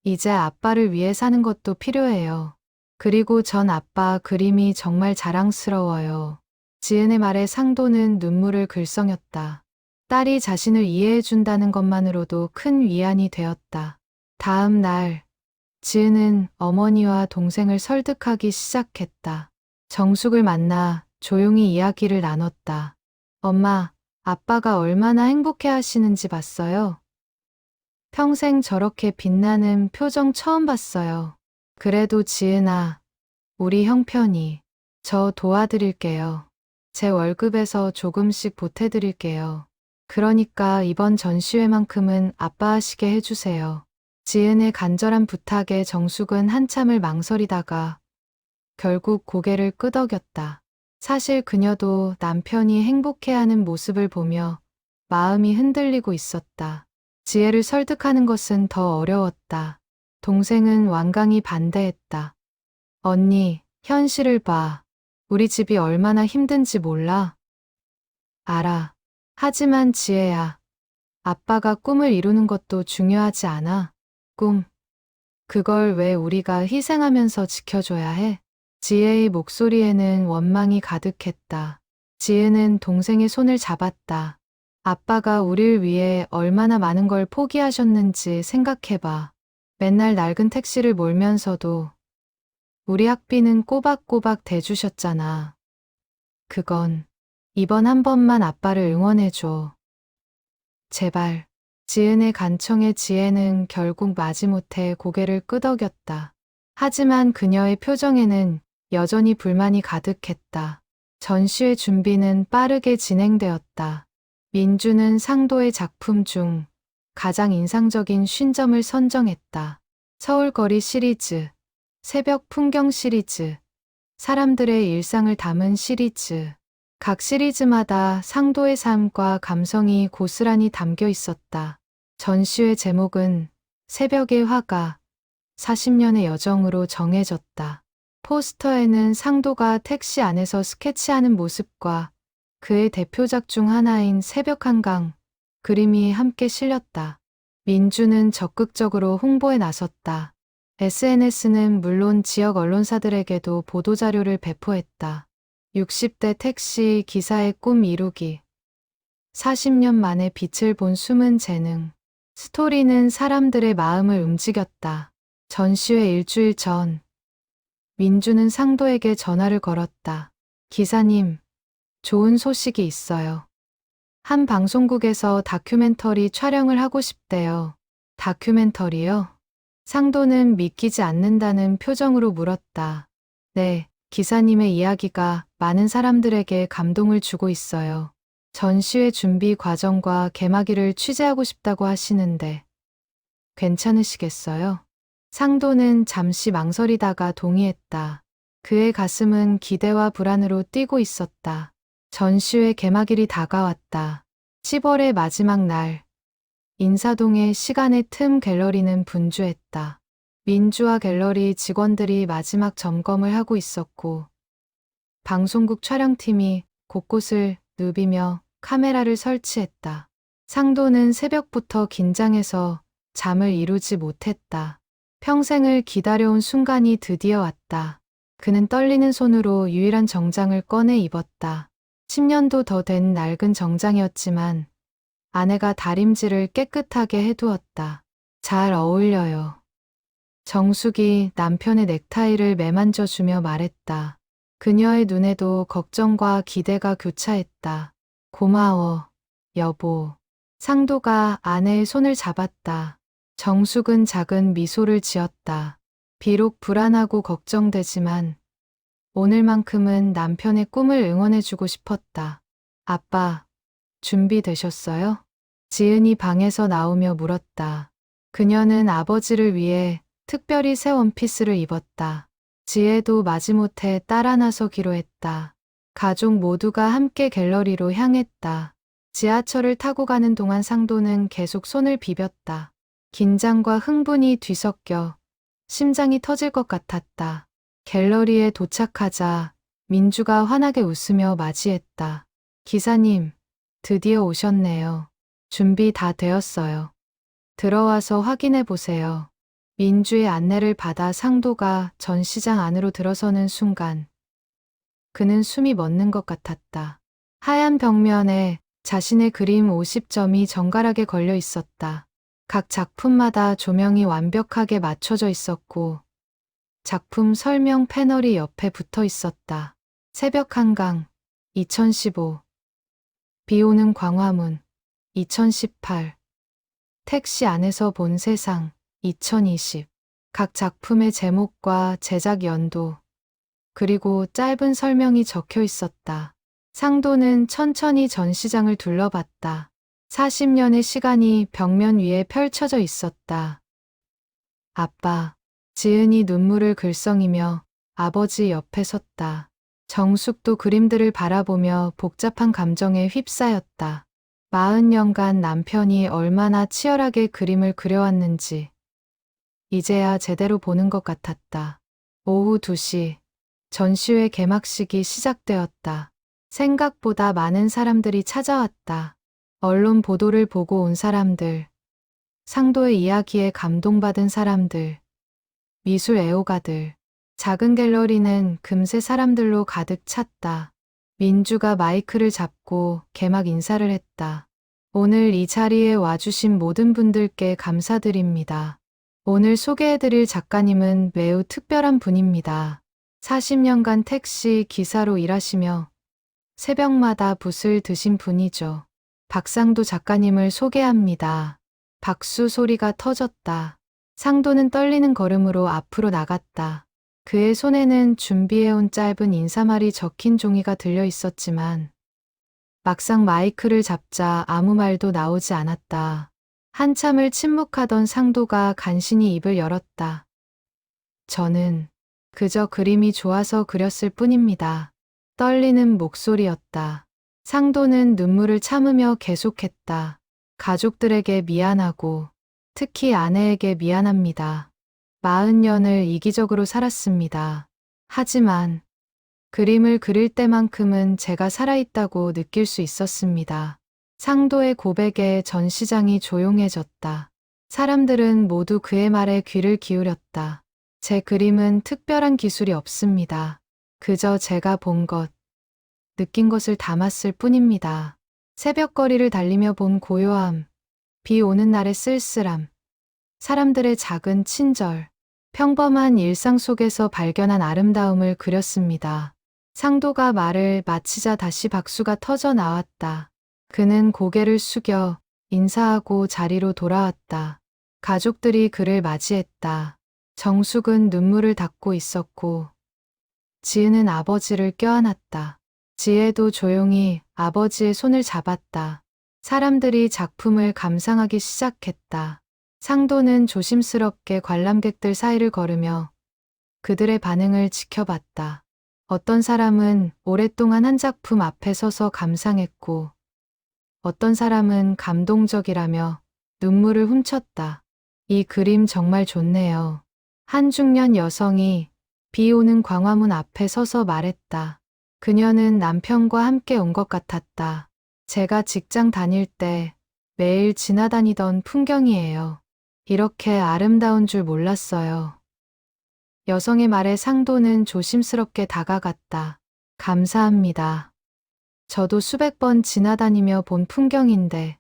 이제 아빠를 위해 사는 것도 필요해요. 그리고 전 아빠 그림이 정말 자랑스러워요. 지은의 말에 상도는 눈물을 글썽였다. 딸이 자신을 이해해준다는 것만으로도 큰 위안이 되었다. 다음 날, 지은은 어머니와 동생을 설득하기 시작했다. 정숙을 만나 조용히 이야기를 나눴다. 엄마, 아빠가 얼마나 행복해 하시는지 봤어요? 평생 저렇게 빛나는 표정 처음 봤어요. 그래도 지은아, 우리 형편이 저 도와드릴게요. 제 월급에서 조금씩 보태드릴게요. 그러니까 이번 전시회만큼은 아빠 하시게 해주세요. 지은의 간절한 부탁에 정숙은 한참을 망설이다가 결국 고개를 끄덕였다. 사실 그녀도 남편이 행복해하는 모습을 보며 마음이 흔들리고 있었다. 지혜를 설득하는 것은 더 어려웠다. 동생은 완강히 반대했다. 언니, 현실을 봐. 우리 집이 얼마나 힘든지 몰라? 알아. 하지만 지혜야, 아빠가 꿈을 이루는 것도 중요하지 않아? 꿈. 그걸 왜 우리가 희생하면서 지켜줘야 해? 지혜의 목소리에는 원망이 가득했다. 지혜는 동생의 손을 잡았다. 아빠가 우릴 위해 얼마나 많은 걸 포기하셨는지 생각해봐. 맨날 낡은 택시를 몰면서도 우리 학비는 꼬박꼬박 대주셨잖아. 그건 이번 한 번만 아빠를 응원해줘. 제발. 지은의 간청에 지혜는 결국 마지못해 고개를 끄덕였다. 하지만 그녀의 표정에는 여전히 불만이 가득했다. 전시회 준비는 빠르게 진행되었다. 민주는 상도의 작품 중 가장 인상적인 50점을 선정했다. 서울거리 시리즈, 새벽 풍경 시리즈, 사람들의 일상을 담은 시리즈. 각 시리즈마다 상도의 삶과 감성이 고스란히 담겨 있었다. 전시회 제목은 새벽의 화가 40년의 여정으로 정해졌다. 포스터에는 상도가 택시 안에서 스케치하는 모습과 그의 대표작 중 하나인 새벽 한강 그림이 함께 실렸다. 민주는 적극적으로 홍보에 나섰다. SNS는 물론 지역 언론사들에게도 보도자료를 배포했다. 60대 택시 기사의 꿈 이루기. 40년 만에 빛을 본 숨은 재능. 스토리는 사람들의 마음을 움직였다. 전시회 일주일 전, 민주는 상도에게 전화를 걸었다. 기사님, 좋은 소식이 있어요. 한 방송국에서 다큐멘터리 촬영을 하고 싶대요. 다큐멘터리요? 상도는 믿기지 않는다는 표정으로 물었다. 네, 기사님의 이야기가 많은 사람들에게 감동을 주고 있어요. 전시회 준비 과정과 개막일을 취재하고 싶다고 하시는데 괜찮으시겠어요? 상도는 잠시 망설이다가 동의했다. 그의 가슴은 기대와 불안으로 뛰고 있었다. 전시회 개막일이 다가왔다. 10월의 마지막 날, 인사동의 시간의 틈 갤러리는 분주했다. 민주화 갤러리 직원들이 마지막 점검을 하고 있었고, 방송국 촬영팀이 곳곳을 누비며 카메라를 설치했다. 상도는 새벽부터 긴장해서 잠을 이루지 못했다. 평생을 기다려온 순간이 드디어 왔다. 그는 떨리는 손으로 유일한 정장을 꺼내 입었다. 10년도 더 된 낡은 정장이었지만 아내가 다림질을 깨끗하게 해두었다. 잘 어울려요. 정숙이 남편의 넥타이를 매만져주며 말했다. 그녀의 눈에도 걱정과 기대가 교차했다. 고마워, 여보. 상도가 아내의 손을 잡았다. 정숙은 작은 미소를 지었다. 비록 불안하고 걱정되지만 오늘만큼은 남편의 꿈을 응원해주고 싶었다. 아빠, 준비되셨어요? 지은이 방에서 나오며 물었다. 그녀는 아버지를 위해 특별히 새 원피스를 입었다. 지혜도 마지못해 따라 나서기로 했다. 가족 모두가 함께 갤러리로 향했다. 지하철을 타고 가는 동안 상도는 계속 손을 비볐다. 긴장과 흥분이 뒤섞여 심장이 터질 것 같았다. 갤러리에 도착하자 민주가 환하게 웃으며 맞이했다. 기사님, 드디어 오셨네요. 준비 다 되었어요. 들어와서 확인해 보세요. 민주의 안내를 받아 상도가 전시장 안으로 들어서는 순간 그는 숨이 멎는 것 같았다. 하얀 벽면에 자신의 그림 50점이 정갈하게 걸려 있었다. 각 작품마다 조명이 완벽하게 맞춰져 있었고 작품 설명 패널이 옆에 붙어 있었다. 새벽 한강 2015 비오는 광화문 2018 택시 안에서 본 세상 2020 각 작품의 제목과 제작 연도 그리고 짧은 설명이 적혀 있었다. 상도는 천천히 전시장을 둘러봤다. 40년의 시간이 벽면 위에 펼쳐져 있었다. 아빠, 지은이 눈물을 글썽이며 아버지 옆에 섰다. 정숙도 그림들을 바라보며 복잡한 감정에 휩싸였다. 40년간 남편이 얼마나 치열하게 그림을 그려왔는지 이제야 제대로 보는 것 같았다. 오후 2시 전시회 개막식이 시작되었다. 생각보다 많은 사람들이 찾아왔다. 언론 보도를 보고 온 사람들, 상도의 이야기에 감동받은 사람들, 미술 애호가들, 작은 갤러리는 금세 사람들로 가득 찼다. 민주가 마이크를 잡고 개막 인사를 했다. 오늘 이 자리에 와주신 모든 분들께 감사드립니다. 오늘 소개해드릴 작가님은 매우 특별한 분입니다. 40년간 택시 기사로 일하시며 새벽마다 붓을 드신 분이죠. 박상도 작가님을 소개합니다. 박수 소리가 터졌다. 상도는 떨리는 걸음으로 앞으로 나갔다. 그의 손에는 준비해온 짧은 인사말이 적힌 종이가 들려 있었지만 막상 마이크를 잡자 아무 말도 나오지 않았다. 한참을 침묵하던 상도가 간신히 입을 열었다. 저는 그저 그림이 좋아서 그렸을 뿐입니다. 떨리는 목소리였다. 상도는 눈물을 참으며 계속했다. 가족들에게 미안하고 특히 아내에게 미안합니다. 40년을 이기적으로 살았습니다. 하지만 그림을 그릴 때만큼은 제가 살아있다고 느낄 수 있었습니다. 상도의 고백에 전시장이 조용해졌다. 사람들은 모두 그의 말에 귀를 기울였다. 제 그림은 특별한 기술이 없습니다. 그저 제가 본 것, 느낀 것을 담았을 뿐입니다. 새벽거리를 달리며 본 고요함, 비 오는 날의 쓸쓸함, 사람들의 작은 친절, 평범한 일상 속에서 발견한 아름다움을 그렸습니다. 상도가 말을 마치자 다시 박수가 터져 나왔다. 그는 고개를 숙여 인사하고 자리로 돌아왔다. 가족들이 그를 맞이했다. 정숙은 눈물을 닦고 있었고 지은은 아버지를 껴안았다. 지혜도 조용히 아버지의 손을 잡았다. 사람들이 작품을 감상하기 시작했다. 상도는 조심스럽게 관람객들 사이를 걸으며 그들의 반응을 지켜봤다. 어떤 사람은 오랫동안 한 작품 앞에 서서 감상했고 어떤 사람은 감동적이라며 눈물을 훔쳤다. 이 그림 정말 좋네요. 한 중년 여성이 비 오는 광화문 앞에 서서 말했다. 그녀는 남편과 함께 온 것 같았다. 제가 직장 다닐 때 매일 지나다니던 풍경이에요. 이렇게 아름다운 줄 몰랐어요. 여성의 말에 상도는 조심스럽게 다가갔다. 감사합니다. 저도 수백 번 지나다니며 본 풍경인데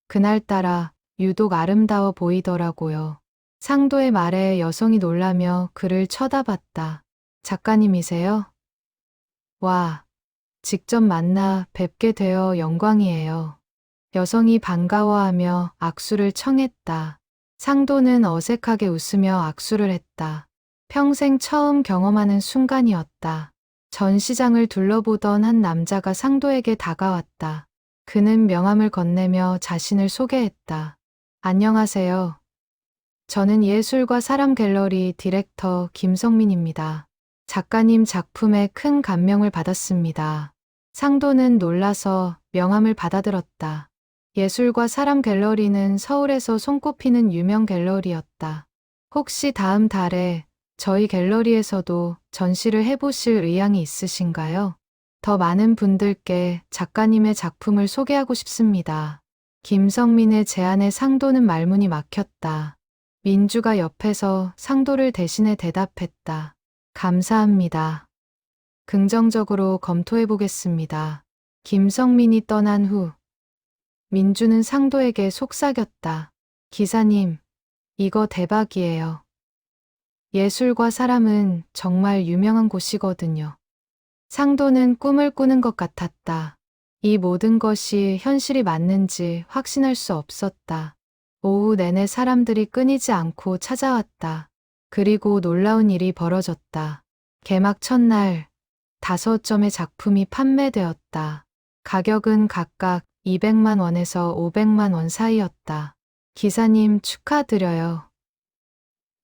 그날따라 유독 아름다워 보이더라고요. 상도의 말에 여성이 놀라며 그를 쳐다봤다. 작가님이세요? 와, 직접 만나 뵙게 되어 영광이에요. 여성이 반가워하며 악수를 청했다. 상도는 어색하게 웃으며 악수를 했다. 평생 처음 경험하는 순간이었다. 전시장을 둘러보던 한 남자가 상도에게 다가왔다. 그는 명함을 건네며 자신을 소개했다. 안녕하세요. 저는 예술과 사람 갤러리 디렉터 김성민입니다. 작가님 작품에 큰 감명을 받았습니다. 상도는 놀라서 명함을 받아들었다. 예술과 사람 갤러리는 서울에서 손꼽히는 유명 갤러리였다. 혹시 다음 달에 저희 갤러리에서도 전시를 해보실 의향이 있으신가요? 더 많은 분들께 작가님의 작품을 소개하고 싶습니다. 김성민의 제안에 상도는 말문이 막혔다. 민주가 옆에서 상도를 대신해 대답했다. 감사합니다. 긍정적으로 검토해 보겠습니다. 김성민이 떠난 후 민주는 상도에게 속삭였다. 기사님, 이거 대박이에요. 예술과 사람은 정말 유명한 곳이거든요. 상도는 꿈을 꾸는 것 같았다. 이 모든 것이 현실이 맞는지 확신할 수 없었다. 오후 내내 사람들이 끊이지 않고 찾아왔다. 그리고 놀라운 일이 벌어졌다. 개막 첫날 5점의 작품이 판매되었다. 가격은 각각 200만 원에서 500만 원 사이였다. 기사님 축하드려요.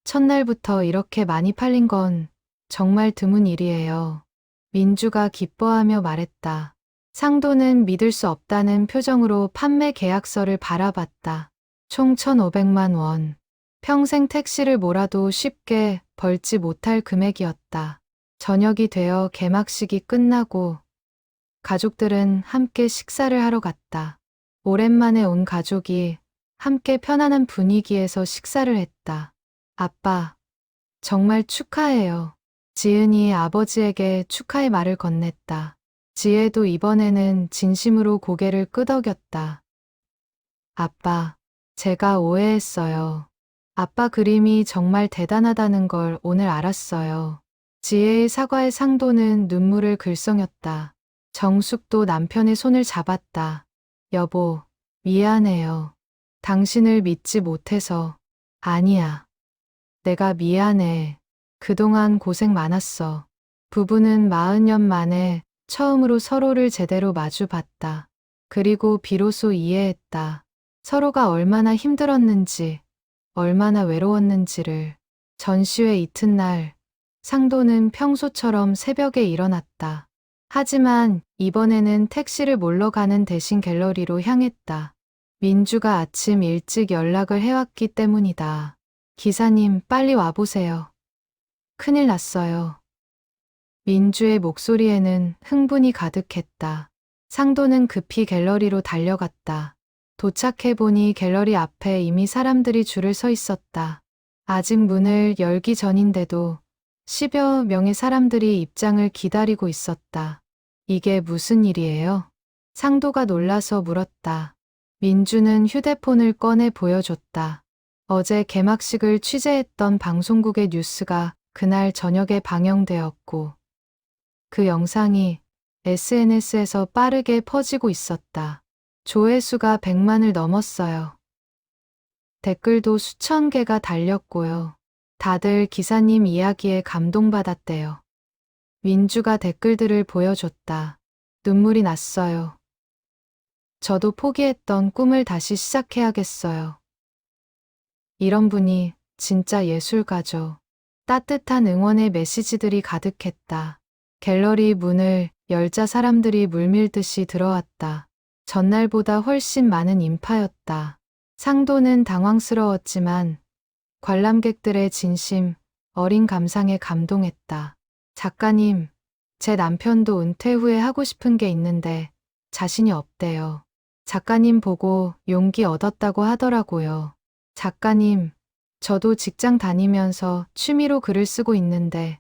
첫날부터 이렇게 많이 팔린 건 정말 드문 일이에요. 민주가 기뻐하며 말했다. 상도는 믿을 수 없다는 표정으로 판매 계약서를 바라봤다. 총 1,500만 원. 평생 택시를 몰아도 쉽게 벌지 못할 금액이었다. 저녁이 되어 개막식이 끝나고 가족들은 함께 식사를 하러 갔다. 오랜만에 온 가족이 함께 편안한 분위기에서 식사를 했다. 아빠, 정말 축하해요. 지은이 아버지에게 축하의 말을 건넸다. 지혜도 이번에는 진심으로 고개를 끄덕였다. 아빠, 제가 오해했어요. 아빠 그림이 정말 대단하다는 걸 오늘 알았어요. 지혜의 사과에 상도는 눈물을 글썽였다. 정숙도 남편의 손을 잡았다. 여보, 미안해요. 당신을 믿지 못해서. 아니야. 내가 미안해. 그동안 고생 많았어. 부부는 40년 만에 처음으로 서로를 제대로 마주봤다. 그리고 비로소 이해했다. 서로가 얼마나 힘들었는지, 얼마나 외로웠는지를. 전시회 이튿날, 상도는 평소처럼 새벽에 일어났다. 하지만 이번에는 택시를 몰러 가는 대신 갤러리로 향했다. 민주가 아침 일찍 연락을 해왔기 때문이다. 기사님, 빨리 와보세요. 큰일 났어요. 민주의 목소리에는 흥분이 가득했다. 상도는 급히 갤러리로 달려갔다. 도착해보니 갤러리 앞에 이미 사람들이 줄을 서 있었다. 아직 문을 열기 전인데도 10여 명의 사람들이 입장을 기다리고 있었다. 이게 무슨 일이에요? 상도가 놀라서 물었다. 민주는 휴대폰을 꺼내 보여줬다. 어제 개막식을 취재했던 방송국의 뉴스가 그날 저녁에 방영되었고 그 영상이 SNS에서 빠르게 퍼지고 있었다. 조회수가 100만을 넘었어요. 댓글도 수천 개가 달렸고요. 다들 기사님 이야기에 감동받았대요. 민주가 댓글들을 보여줬다. 눈물이 났어요. 저도 포기했던 꿈을 다시 시작해야겠어요. 이런 분이 진짜 예술가죠. 따뜻한 응원의 메시지들이 가득했다. 갤러리 문을 열자 사람들이 물밀듯이 들어왔다. 전날보다 훨씬 많은 인파였다. 상도는 당황스러웠지만 관람객들의 진심, 어린 감상에 감동했다. 작가님, 제 남편도 은퇴 후에 하고 싶은 게 있는데 자신이 없대요. 작가님 보고 용기 얻었다고 하더라고요. 작가님, 저도 직장 다니면서 취미로 글을 쓰고 있는데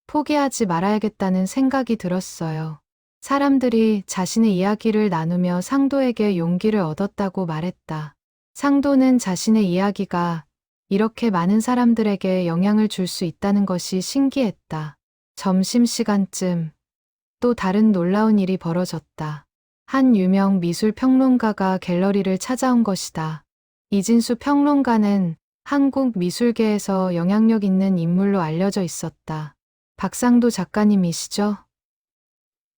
포기하지 말아야겠다는 생각이 들었어요. 사람들이 자신의 이야기를 나누며 상도에게 용기를 얻었다고 말했다. 상도는 자신의 이야기가 이렇게 많은 사람들에게 영향을 줄 수 있다는 것이 신기했다. 점심시간쯤 또 다른 놀라운 일이 벌어졌다. 한 유명 미술 평론가가 갤러리를 찾아온 것이다. 이진수 평론가는 한국 미술계에서 영향력 있는 인물로 알려져 있었다. 박상도 작가님이시죠?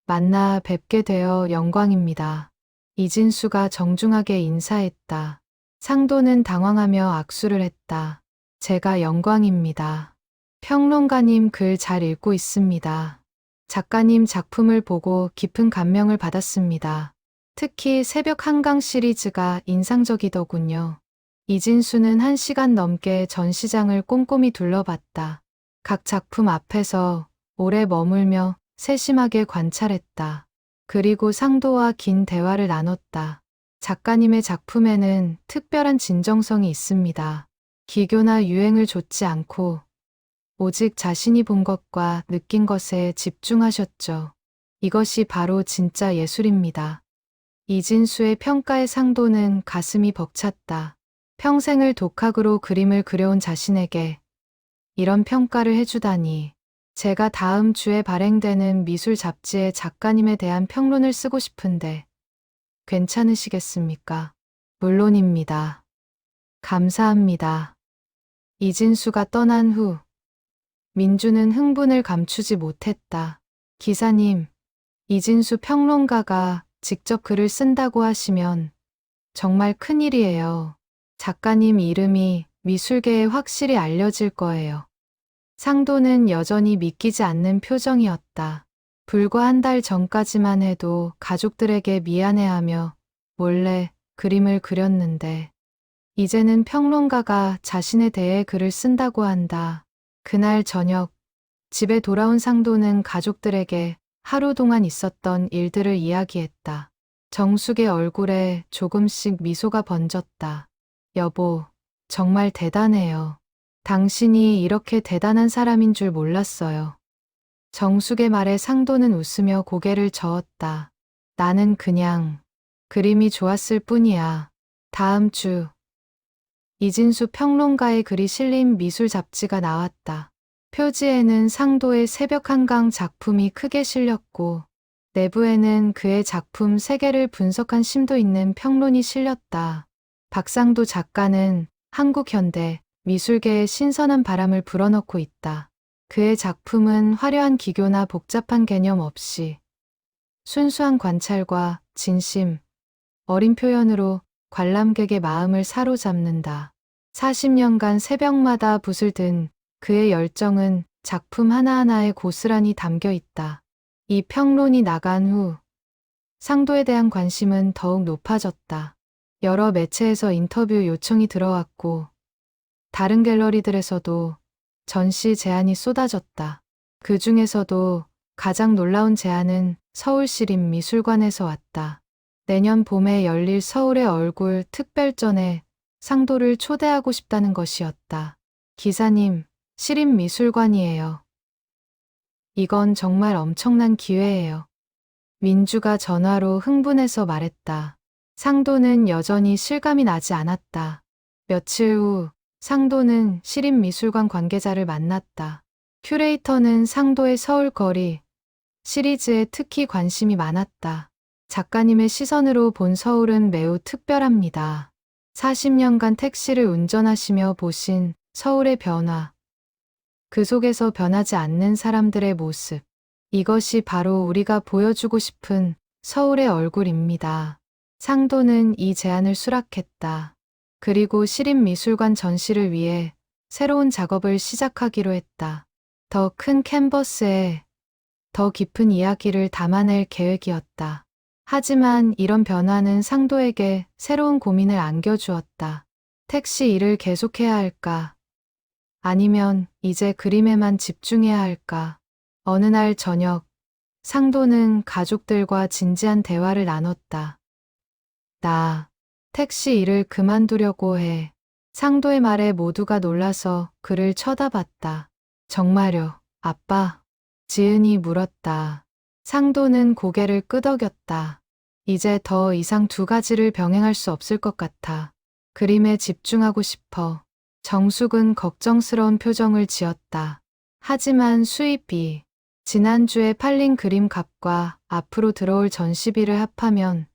만나 뵙게 되어 영광입니다. 이진수가 정중하게 인사했다. 상도는 당황하며 악수를 했다. 제가 영광입니다. 평론가님 글 잘 읽고 있습니다. 작가님 작품을 보고 깊은 감명을 받았습니다. 특히 새벽 한강 시리즈가 인상적이더군요. 이진수는 1시간 넘게 전시장을 꼼꼼히 둘러봤다. 각 작품 앞에서 오래 머물며 세심하게 관찰했다. 그리고 상도와 긴 대화를 나눴다. 작가님의 작품에는 특별한 진정성이 있습니다. 기교나 유행을 좇지 않고 오직 자신이 본 것과 느낀 것에 집중하셨죠. 이것이 바로 진짜 예술입니다. 이진수의 평가에 상도는 가슴이 벅찼다. 평생을 독학으로 그림을 그려온 자신에게 이런 평가를 해주다니. 제가 다음 주에 발행되는 미술 잡지에 작가님에 대한 평론을 쓰고 싶은데 괜찮으시겠습니까? 물론입니다. 감사합니다. 이진수가 떠난 후 민주는 흥분을 감추지 못했다. 기사님, 이진수 평론가가 직접 글을 쓴다고 하시면 정말 큰일이에요. 작가님 이름이 미술계에 확실히 알려질 거예요. 상도는 여전히 믿기지 않는 표정이었다. 불과 한 달 전까지만 해도 가족들에게 미안해하며 몰래 그림을 그렸는데 이제는 평론가가 자신에 대해 글을 쓴다고 한다. 그날 저녁 집에 돌아온 상도는 가족들에게 하루 동안 있었던 일들을 이야기했다. 정숙의 얼굴에 조금씩 미소가 번졌다. 여보, 정말 대단해요. 당신이 이렇게 대단한 사람인 줄 몰랐어요. 정숙의 말에 상도는 웃으며 고개를 저었다. 나는 그냥 그림이 좋았을 뿐이야. 다음 주 이진수 평론가의 글이 실린 미술 잡지가 나왔다. 표지에는 상도의 새벽 한강 작품이 크게 실렸고 내부에는 그의 작품 3개를 분석한 심도 있는 평론이 실렸다. 박상도 작가는 한국 현대 미술계에 신선한 바람을 불어넣고 있다. 그의 작품은 화려한 기교나 복잡한 개념 없이 순수한 관찰과 진심, 어린 표현으로 관람객의 마음을 사로잡는다. 40년간 새벽마다 붓을 든 그의 열정은 작품 하나하나에 고스란히 담겨 있다. 이 평론이 나간 후 상도에 대한 관심은 더욱 높아졌다. 여러 매체에서 인터뷰 요청이 들어왔고 다른 갤러리들에서도 전시 제안이 쏟아졌다. 그 중에서도 가장 놀라운 제안은 서울시립미술관에서 왔다. 내년 봄에 열릴 서울의 얼굴 특별전에 상도를 초대하고 싶다는 것이었다. 기사님, 시립미술관이에요. 이건 정말 엄청난 기회예요. 민주가 전화로 흥분해서 말했다. 상도는 여전히 실감이 나지 않았다. 며칠 후 상도는 시립미술관 관계자를 만났다. 큐레이터는 상도의 서울 거리 시리즈에 특히 관심이 많았다. 작가님의 시선으로 본 서울은 매우 특별합니다. 40년간 택시를 운전하시며 보신 서울의 변화, 그 속에서 변하지 않는 사람들의 모습. 이것이 바로 우리가 보여주고 싶은 서울의 얼굴입니다. 상도는 이 제안을 수락했다. 그리고 시립미술관 전시를 위해 새로운 작업을 시작하기로 했다. 더 큰 캔버스에 더 깊은 이야기를 담아낼 계획이었다. 하지만 이런 변화는 상도에게 새로운 고민을 안겨주었다. 택시 일을 계속해야 할까? 아니면 이제 그림에만 집중해야 할까? 어느 날 저녁, 상도는 가족들과 진지한 대화를 나눴다. 나 택시 일을 그만두려고 해. 상도의 말에 모두가 놀라서 그를 쳐다봤다. 정말요, 아빠? 지은이 물었다. 상도는 고개를 끄덕였다. 이제 더 이상 두 가지를 병행할 수 없을 것 같아. 그림에 집중하고 싶어. 정숙은 걱정스러운 표정을 지었다. 하지만 수입이 지난주에 팔린 그림 값과 앞으로 들어올 전시비를 합하면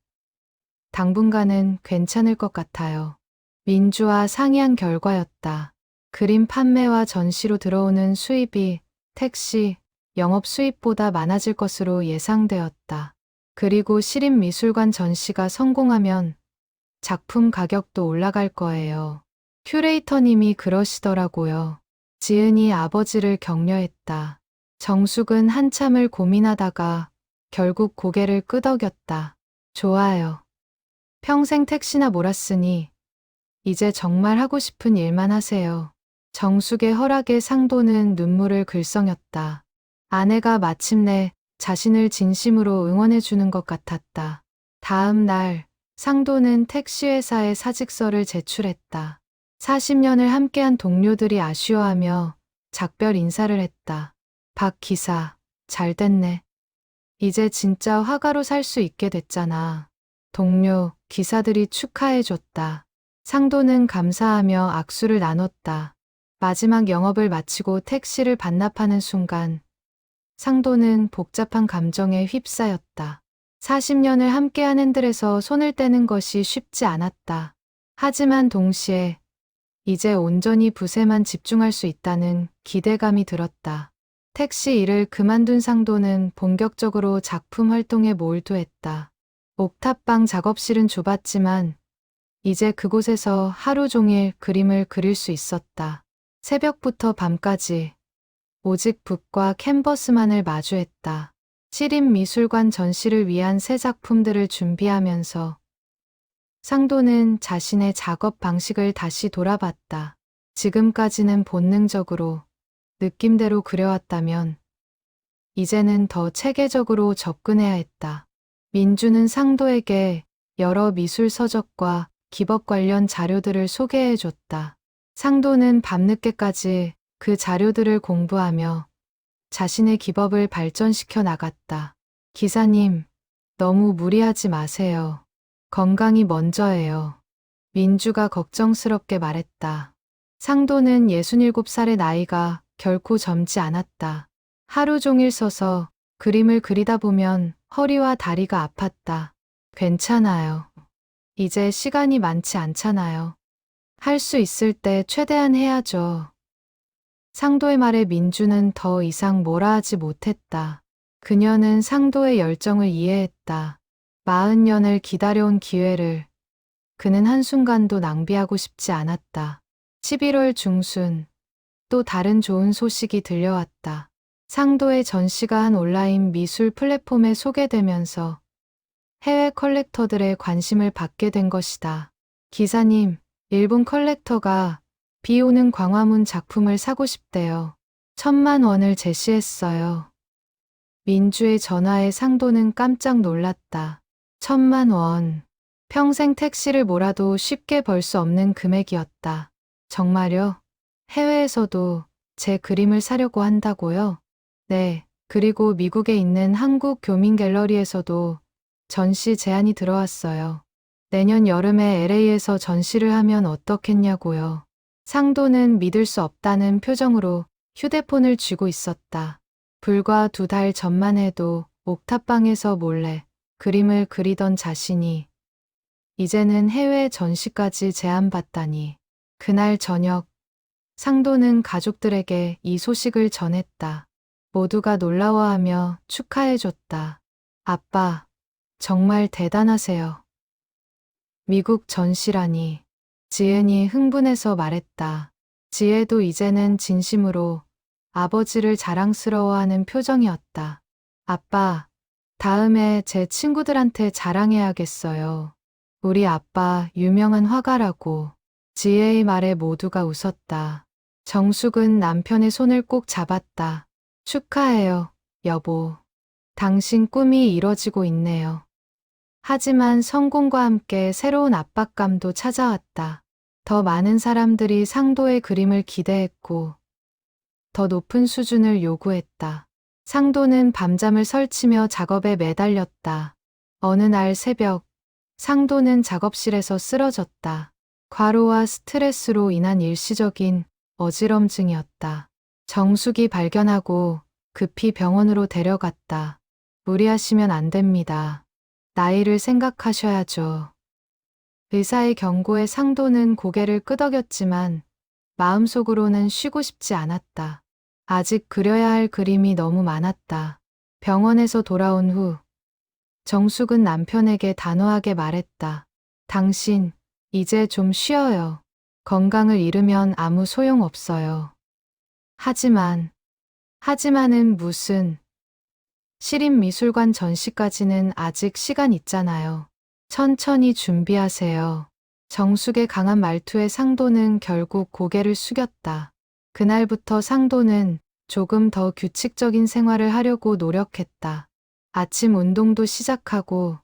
당분간은 괜찮을 것 같아요. 민주와 상의한 결과였다. 그림 판매와 전시로 들어오는 수입이 택시, 영업 수입보다 많아질 것으로 예상되었다. 그리고 시립미술관 전시가 성공하면 작품 가격도 올라갈 거예요. 큐레이터님이 그러시더라고요. 지은이 아버지를 격려했다. 정숙은 한참을 고민하다가 결국 고개를 끄덕였다. 좋아요. 평생 택시나 몰았으니 이제 정말 하고 싶은 일만 하세요. 정숙의 허락에 상도는 눈물을 글썽였다. 아내가 마침내 자신을 진심으로 응원해주는 것 같았다. 다음 날 상도는 택시회사에 사직서를 제출했다. 40년을 함께한 동료들이 아쉬워하며 작별 인사를 했다. 박 기사, 잘 됐네. 이제 진짜 화가로 살 수 있게 됐잖아. 동료, 기사들이 축하해줬다. 상도는 감사하며 악수를 나눴다. 마지막 영업을 마치고 택시를 반납하는 순간 상도는 복잡한 감정에 휩싸였다. 40년을 함께한 핸들에서 손을 떼는 것이 쉽지 않았다. 하지만 동시에 이제 온전히 붓에만 집중할 수 있다는 기대감이 들었다. 택시 일을 그만둔 상도는 본격적으로 작품 활동에 몰두했다. 옥탑방 작업실은 좁았지만 이제 그곳에서 하루 종일 그림을 그릴 수 있었다. 새벽부터 밤까지 오직 붓과 캔버스만을 마주했다. 시립미술관 전시를 위한 새 작품들을 준비하면서 상도는 자신의 작업 방식을 다시 돌아봤다. 지금까지는 본능적으로 느낌대로 그려왔다면 이제는 더 체계적으로 접근해야 했다. 민주는 상도에게 여러 미술 서적과 기법 관련 자료들을 소개해줬다. 상도는 밤늦게까지 그 자료들을 공부하며 자신의 기법을 발전시켜 나갔다. 기사님, 너무 무리하지 마세요. 건강이 먼저예요. 민주가 걱정스럽게 말했다. 상도는 67살의 나이가 결코 젊지 않았다. 하루 종일 서서 그림을 그리다 보면 허리와 다리가 아팠다. 괜찮아요. 이제 시간이 많지 않잖아요. 할 수 있을 때 최대한 해야죠. 상도의 말에 민주는 더 이상 뭐라 하지 못했다. 그녀는 상도의 열정을 이해했다. 40년을 기다려온 기회를 그는 한순간도 낭비하고 싶지 않았다. 11월 중순 또 다른 좋은 소식이 들려왔다. 상도의 전시가 한 온라인 미술 플랫폼에 소개되면서 해외 컬렉터들의 관심을 받게 된 것이다. 기사님, 일본 컬렉터가 비 오는 광화문 작품을 사고 싶대요. 1,000만 원을 제시했어요. 민주의 전화에 상도는 깜짝 놀랐다. 1,000만 원. 평생 택시를 몰아도 쉽게 벌 수 없는 금액이었다. 정말요? 해외에서도 제 그림을 사려고 한다고요? 네. 그리고 미국에 있는 한국 교민 갤러리에서도 전시 제안이 들어왔어요. 내년 여름에 LA에서 전시를 하면 어떻겠냐고요. 상도는 믿을 수 없다는 표정으로 휴대폰을 쥐고 있었다. 불과 2달 전만 해도 옥탑방에서 몰래 그림을 그리던 자신이 이제는 해외 전시까지 제안받다니. 그날 저녁, 상도는 가족들에게 이 소식을 전했다. 모두가 놀라워하며 축하해줬다. 아빠, 정말 대단하세요. 미국 전시라니. 지은이 흥분해서 말했다. 지혜도 이제는 진심으로 아버지를 자랑스러워하는 표정이었다. 아빠, 다음에 제 친구들한테 자랑해야겠어요. 우리 아빠 유명한 화가라고. 지혜의 말에 모두가 웃었다. 정숙은 남편의 손을 꼭 잡았다. 축하해요, 여보. 당신 꿈이 이뤄지고 있네요. 하지만 성공과 함께 새로운 압박감도 찾아왔다. 더 많은 사람들이 상도의 그림을 기대했고, 더 높은 수준을 요구했다. 상도는 밤잠을 설치며 작업에 매달렸다. 어느 날 새벽, 상도는 작업실에서 쓰러졌다. 과로와 스트레스로 인한 일시적인 어지럼증이었다. 정숙이 발견하고 급히 병원으로 데려갔다. 무리하시면 안 됩니다. 나이를 생각하셔야죠. 의사의 경고에 상도는 고개를 끄덕였지만 마음속으로는 쉬고 싶지 않았다. 아직 그려야 할 그림이 너무 많았다. 병원에서 돌아온 후 정숙은 남편에게 단호하게 말했다. 당신, 이제 좀 쉬어요. 건강을 잃으면 아무 소용 없어요. 하지만은 무슨, 시립미술관 전시까지는 아직 시간 있잖아요. 천천히 준비하세요. 정숙의 강한 말투에 상도는 결국 고개를 숙였다. 그날부터 상도는 조금 더 규칙적인 생활을 하려고 노력했다. 아침 운동도 시작하고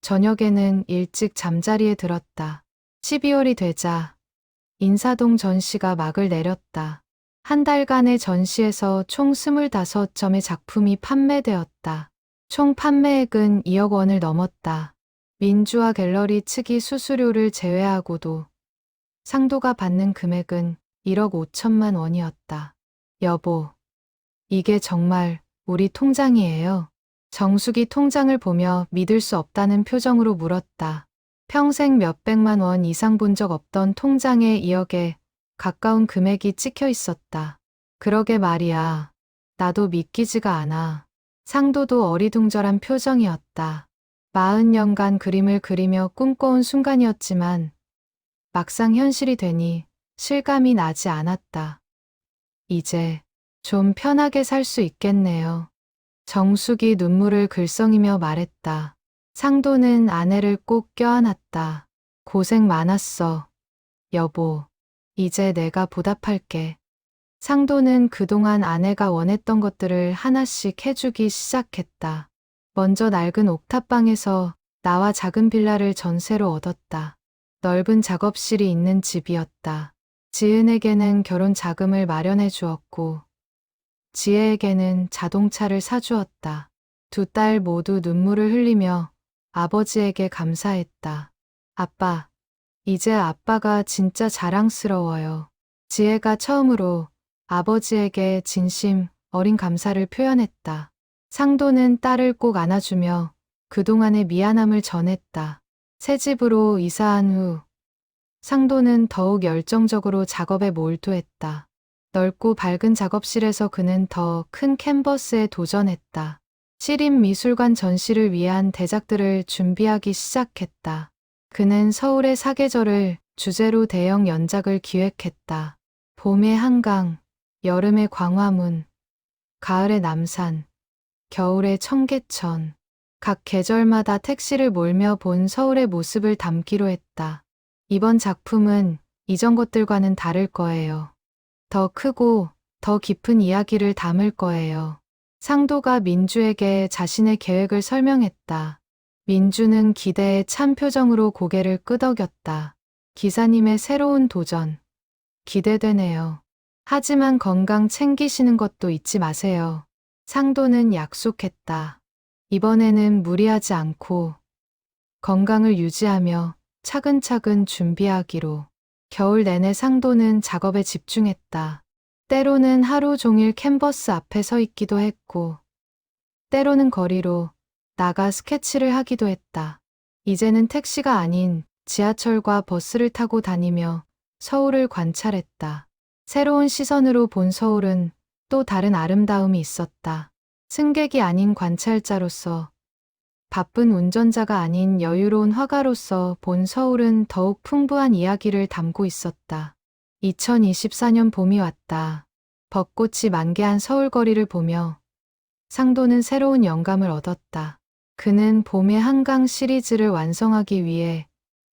저녁에는 일찍 잠자리에 들었다. 12월이 되자 인사동 전시가 막을 내렸다. 한 달간의 전시에서 총 25점의 작품이 판매되었다. 총 판매액은 2억 원을 넘었다. 민주화 갤러리 측이 수수료를 제외하고도 상도가 받는 금액은 1억 5천만 원이었다. 여보, 이게 정말 우리 통장이에요? 정숙이 통장을 보며 믿을 수 없다는 표정으로 물었다. 평생 몇백만 원 이상 본 적 없던 통장에 2억에 가까운 금액이 찍혀 있었다. 그러게 말이야. 나도 믿기지가 않아. 상도도 어리둥절한 표정이었다. 40년간 그림을 그리며 꿈꿔온 순간이었지만 막상 현실이 되니 실감이 나지 않았다. 이제 좀 편하게 살 수 있겠네요. 정숙이 눈물을 글썽이며 말했다. 상도는 아내를 꼭 껴안았다. 고생 많았어, 여보. 이제 내가 보답할게. 상도는 그동안 아내가 원했던 것들을 하나씩 해주기 시작했다. 먼저 낡은 옥탑방에서 나와 작은 빌라를 전세로 얻었다. 넓은 작업실이 있는 집이었다. 지은에게는 결혼 자금을 마련해 주었고, 지혜에게는 자동차를 사주었다. 두 딸 모두 눈물을 흘리며 아버지에게 감사했다. 아빠, 이제 아빠가 진짜 자랑스러워요. 지혜가 처음으로 아버지에게 진심 어린 감사를 표현했다. 상도는 딸을 꼭 안아주며 그동안의 미안함을 전했다. 새 집으로 이사한 후 상도는 더욱 열정적으로 작업에 몰두했다. 넓고 밝은 작업실에서 그는 더 큰 캔버스에 도전했다. 시립미술관 전시를 위한 대작들을 준비하기 시작했다. 그는 서울의 사계절을 주제로 대형 연작을 기획했다. 봄의 한강, 여름의 광화문, 가을의 남산, 겨울의 청계천. 각 계절마다 택시를 몰며 본 서울의 모습을 담기로 했다. 이번 작품은 이전 것들과는 다를 거예요. 더 크고 더 깊은 이야기를 담을 거예요. 상도가 민주에게 자신의 계획을 설명했다. 민주는 기대에 찬 표정으로 고개를 끄덕였다. 기사님의 새로운 도전. 기대되네요. 하지만 건강 챙기시는 것도 잊지 마세요. 상도는 약속했다. 이번에는 무리하지 않고 건강을 유지하며 차근차근 준비하기로. 겨울 내내 상도는 작업에 집중했다. 때로는 하루 종일 캔버스 앞에 서 있기도 했고, 때로는 거리로 나가 스케치를 하기도 했다. 이제는 택시가 아닌 지하철과 버스를 타고 다니며 서울을 관찰했다. 새로운 시선으로 본 서울은 또 다른 아름다움이 있었다. 승객이 아닌 관찰자로서, 바쁜 운전자가 아닌 여유로운 화가로서 본 서울은 더욱 풍부한 이야기를 담고 있었다. 2024년 봄이 왔다. 벚꽃이 만개한 서울 거리를 보며 상도는 새로운 영감을 얻었다. 그는 봄의 한강 시리즈를 완성하기 위해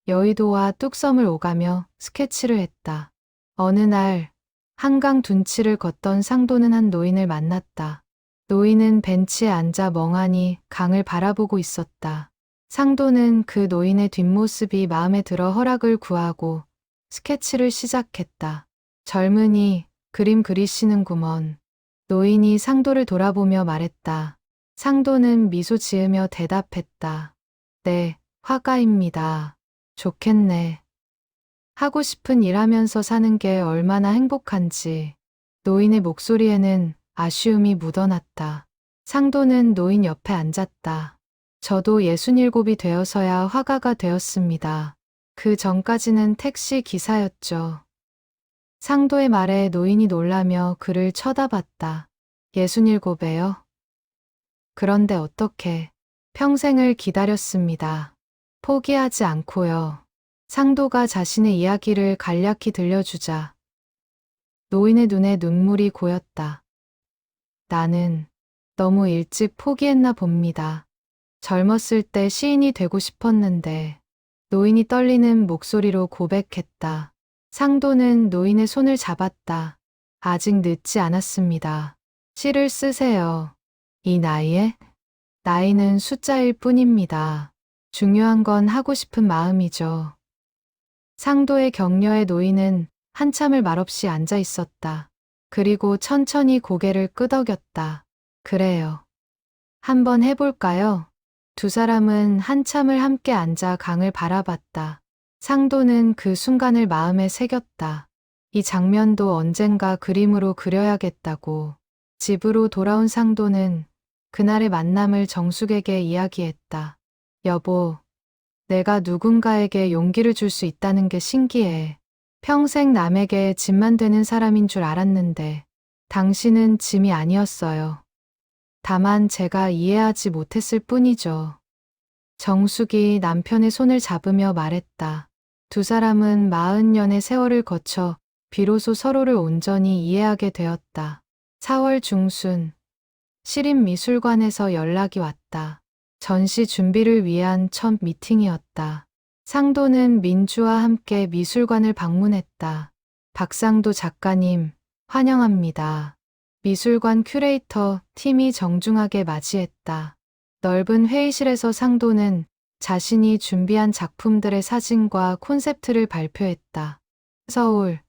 여의도와 뚝섬을 오가며 스케치를 했다. 어느 날 한강 둔치를 걷던 상도는 한 노인을 만났다. 노인은 벤치에 앉아 멍하니 강을 바라보고 있었다. 상도는 그 노인의 뒷모습이 마음에 들어 허락을 구하고 스케치를 시작했다. 젊은이, 그림 그리시는구먼. 노인이 상도를 돌아보며 말했다. 상도는 미소 지으며 대답했다. 네, 화가입니다. 좋겠네. 하고 싶은 일 하면서 사는 게 얼마나 행복한지. 노인의 목소리에는 아쉬움이 묻어났다. 상도는 노인 옆에 앉았다. 저도 67이 되어서야 화가가 되었습니다. 그 전까지는 택시 기사였죠. 상도의 말에 노인이 놀라며 그를 쳐다봤다. 67에요? 그런데 어떻게? 평생을 기다렸습니다. 포기하지 않고요. 상도가 자신의 이야기를 간략히 들려주자 노인의 눈에 눈물이 고였다. 나는 너무 일찍 포기했나 봅니다. 젊었을 때 시인이 되고 싶었는데. 노인이 떨리는 목소리로 고백했다. 상도는 노인의 손을 잡았다. 아직 늦지 않았습니다. 시를 쓰세요. 이 나이에? 나이는 숫자일 뿐입니다. 중요한 건 하고 싶은 마음이죠. 상도의 격려에 노인은 한참을 말없이 앉아 있었다. 그리고 천천히 고개를 끄덕였다. 그래요. 한번 해볼까요? 두 사람은 한참을 함께 앉아 강을 바라봤다. 상도는 그 순간을 마음에 새겼다. 이 장면도 언젠가 그림으로 그려야겠다고. 집으로 돌아온 상도는 그날의 만남을 정숙에게 이야기했다. 여보, 내가 누군가에게 용기를 줄 수 있다는 게 신기해. 평생 남에게 짐만 되는 사람인 줄 알았는데 당신은 짐이 아니었어요. 다만 제가 이해하지 못했을 뿐이죠. 정숙이 남편의 손을 잡으며 말했다. 두 사람은 40년의 세월을 거쳐 비로소 서로를 온전히 이해하게 되었다. 4월 중순, 시립미술관에서 연락이 왔다. 전시 준비를 위한 첫 미팅이었다. 상도는 민주와 함께 미술관을 방문했다. 박상도 작가님, 환영합니다. 미술관 큐레이터 팀이 정중하게 맞이했다. 넓은 회의실에서 상도는 자신이 준비한 작품들의 사진과 콘셉트를 발표했다. 서울,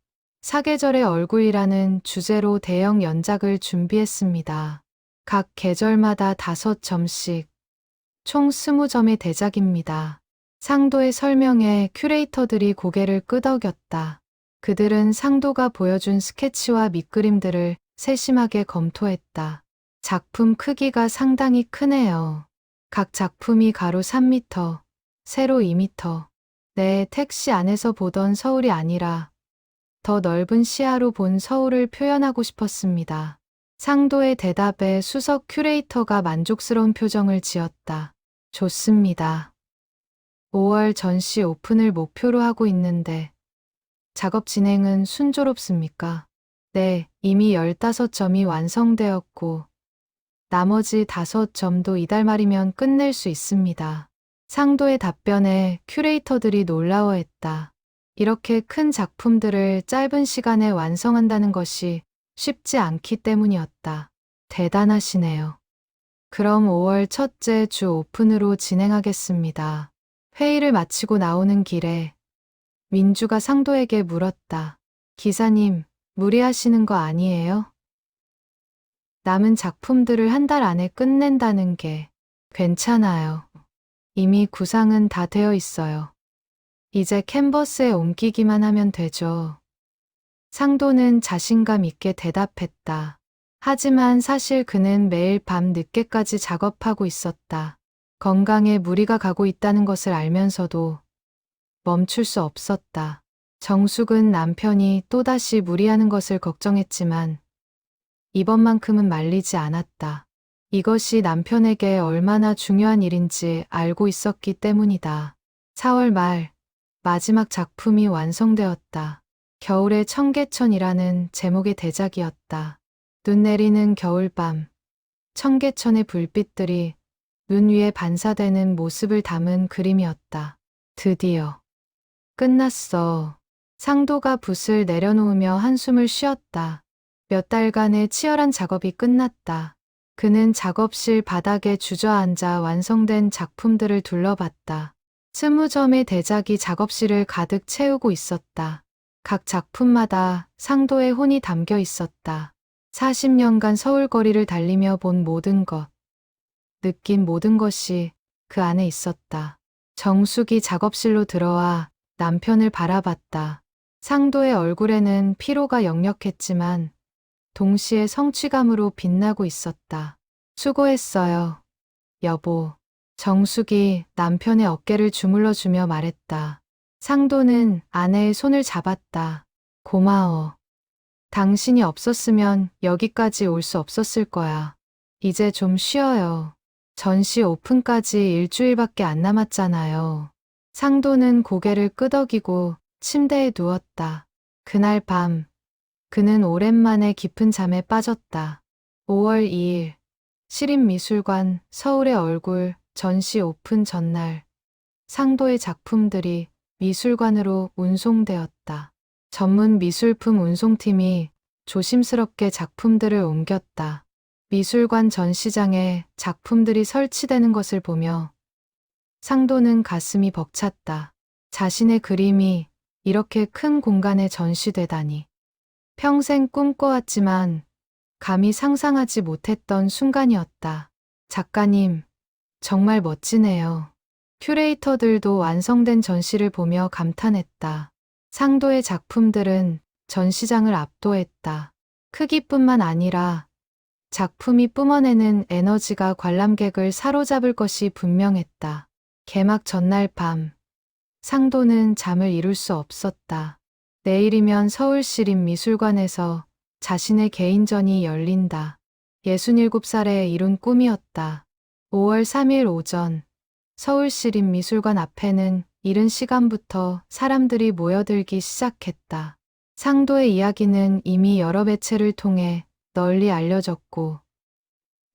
사계절의 얼굴이라는 주제로 대형 연작을 준비했습니다. 각 계절마다 5점씩, 총 20점의 대작입니다. 상도의 설명에 큐레이터들이 고개를 끄덕였다. 그들은 상도가 보여준 스케치와 밑그림들을 세심하게 검토했다. 작품 크기가 상당히 크네요. 각 작품이 가로 3m, 세로 2m. 내 택시 안에서 보던 서울이 아니라 더 넓은 시야로 본 서울을 표현하고 싶었습니다. 상도의 대답에 수석 큐레이터가 만족스러운 표정을 지었다. 좋습니다. 5월 전시 오픈을 목표로 하고 있는데 작업 진행은 순조롭습니까? 네, 이미 15점이 완성되었고 나머지 5점도 이달 말이면 끝낼 수 있습니다. 상도의 답변에 큐레이터들이 놀라워했다. 이렇게 큰 작품들을 짧은 시간에 완성한다는 것이 쉽지 않기 때문이었다. 대단하시네요. 그럼 5월 첫째 주 오픈으로 진행하겠습니다. 회의를 마치고 나오는 길에 민주가 상도에게 물었다. 기사님, 무리하시는 거 아니에요? 남은 작품들을 한 달 안에 끝낸다는 게 괜찮아요. 이미 구상은 다 되어 있어요. 이제 캔버스에 옮기기만 하면 되죠. 상도는 자신감 있게 대답했다. 하지만 사실 그는 매일 밤 늦게까지 작업하고 있었다. 건강에 무리가 가고 있다는 것을 알면서도 멈출 수 없었다. 정숙은 남편이 또다시 무리하는 것을 걱정했지만 이번만큼은 말리지 않았다. 이것이 남편에게 얼마나 중요한 일인지 알고 있었기 때문이다. 4월 말 마지막 작품이 완성되었다. 겨울의 청계천이라는 제목의 대작이었다. 눈 내리는 겨울밤, 청계천의 불빛들이 눈 위에 반사되는 모습을 담은 그림이었다. 드디어 끝났어. 상도가 붓을 내려놓으며 한숨을 쉬었다. 몇 달간의 치열한 작업이 끝났다. 그는 작업실 바닥에 주저앉아 완성된 작품들을 둘러봤다. 20점의 대작이 작업실을 가득 채우고 있었다. 각 작품마다 상도의 혼이 담겨 있었다. 40년간 서울 거리를 달리며 본 모든 것, 느낀 모든 것이 그 안에 있었다. 정숙이 작업실로 들어와 남편을 바라봤다. 상도의 얼굴에는 피로가 역력했지만 동시에 성취감으로 빛나고 있었다. 수고했어요, 여보. 정숙이 남편의 어깨를 주물러주며 말했다. 상도는 아내의 손을 잡았다. 고마워. 당신이 없었으면 여기까지 올 수 없었을 거야. 이제 좀 쉬어요. 전시 오픈까지 일주일밖에 안 남았잖아요. 상도는 고개를 끄덕이고 침대에 누웠다. 그날 밤, 그는 오랜만에 깊은 잠에 빠졌다. 5월 2일, 시립미술관 서울의 얼굴 전시 오픈 전날, 상도의 작품들이 미술관으로 운송되었다. 전문 미술품 운송팀이 조심스럽게 작품들을 옮겼다. 미술관 전시장에 작품들이 설치되는 것을 보며 상도는 가슴이 벅찼다. 자신의 그림이 이렇게 큰 공간에 전시되다니. 평생 꿈꿔왔지만 감히 상상하지 못했던 순간이었다. 작가님, 정말 멋지네요. 큐레이터들도 완성된 전시를 보며 감탄했다. 상도의 작품들은 전시장을 압도했다. 크기뿐만 아니라 작품이 뿜어내는 에너지가 관람객을 사로잡을 것이 분명했다. 개막 전날 밤, 상도는 잠을 이룰 수 없었다. 내일이면 서울시립미술관에서 자신의 개인전이 열린다. 67살에 이룬 꿈이었다. 5월 3일 오전, 서울시립미술관 앞에는 이른 시간부터 사람들이 모여들기 시작했다. 상도의 이야기는 이미 여러 매체를 통해 널리 알려졌고,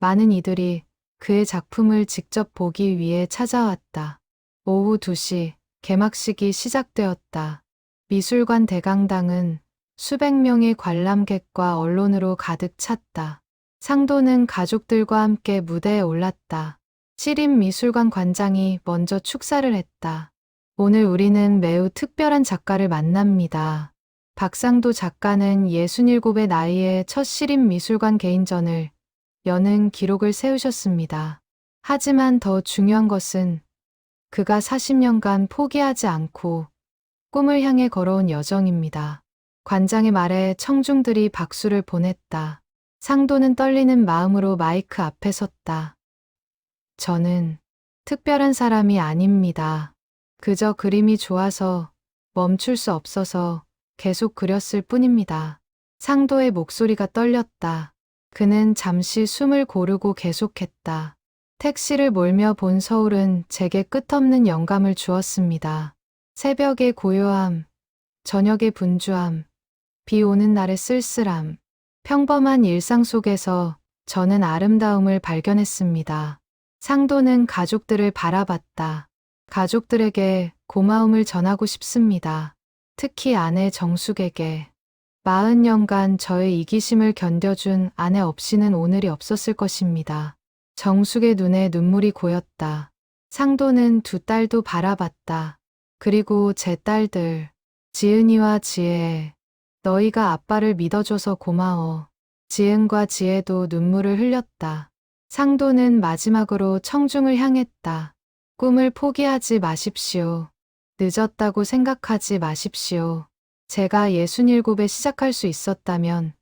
많은 이들이 그의 작품을 직접 보기 위해 찾아왔다. 오후 2시, 개막식이 시작되었다. 미술관 대강당은 수백 명의 관람객과 언론으로 가득 찼다. 상도는 가족들과 함께 무대에 올랐다. 시립미술관 관장이 먼저 축사를 했다. 오늘 우리는 매우 특별한 작가를 만납니다. 박상도 작가는 67의 나이에 첫 시립미술관 개인전을 여는 기록을 세우셨습니다. 하지만 더 중요한 것은 그가 40년간 포기하지 않고 꿈을 향해 걸어온 여정입니다. 관장의 말에 청중들이 박수를 보냈다. 상도는 떨리는 마음으로 마이크 앞에 섰다. 저는 특별한 사람이 아닙니다. 그저 그림이 좋아서 멈출 수 없어서 계속 그렸을 뿐입니다. 상도의 목소리가 떨렸다. 그는 잠시 숨을 고르고 계속했다. 택시를 몰며 본 서울은 제게 끝없는 영감을 주었습니다. 새벽의 고요함, 저녁의 분주함, 비 오는 날의 쓸쓸함, 평범한 일상 속에서 저는 아름다움을 발견했습니다. 상도는 가족들을 바라봤다. 가족들에게 고마움을 전하고 싶습니다. 특히 아내 정숙에게. 40년간 저의 이기심을 견뎌준 아내 없이는 오늘이 없었을 것입니다. 정숙의 눈에 눈물이 고였다. 상도는 두 딸도 바라봤다. 그리고 제 딸들, 지은이와 지혜. 너희가 아빠를 믿어줘서 고마워. 지은과 지혜도 눈물을 흘렸다. 상도는 마지막으로 청중을 향했다. 꿈을 포기하지 마십시오. 늦었다고 생각하지 마십시오. 제가 67에 시작할 수 있었다면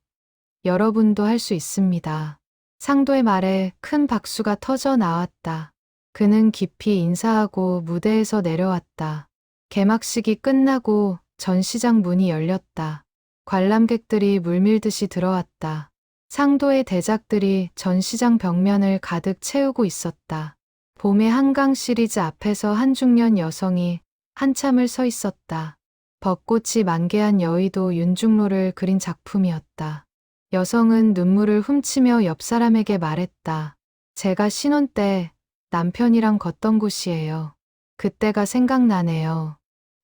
여러분도 할 수 있습니다. 상도의 말에 큰 박수가 터져 나왔다. 그는 깊이 인사하고 무대에서 내려왔다. 개막식이 끝나고 전시장 문이 열렸다. 관람객들이 물밀듯이 들어왔다. 상도의 대작들이 전시장 벽면을 가득 채우고 있었다. 봄의 한강 시리즈 앞에서 한 중년 여성이 한참을 서 있었다. 벚꽃이 만개한 여의도 윤중로를 그린 작품이었다. 여성은 눈물을 훔치며 옆 사람에게 말했다. 제가 신혼 때 남편이랑 걷던 곳이에요. 그때가 생각나네요.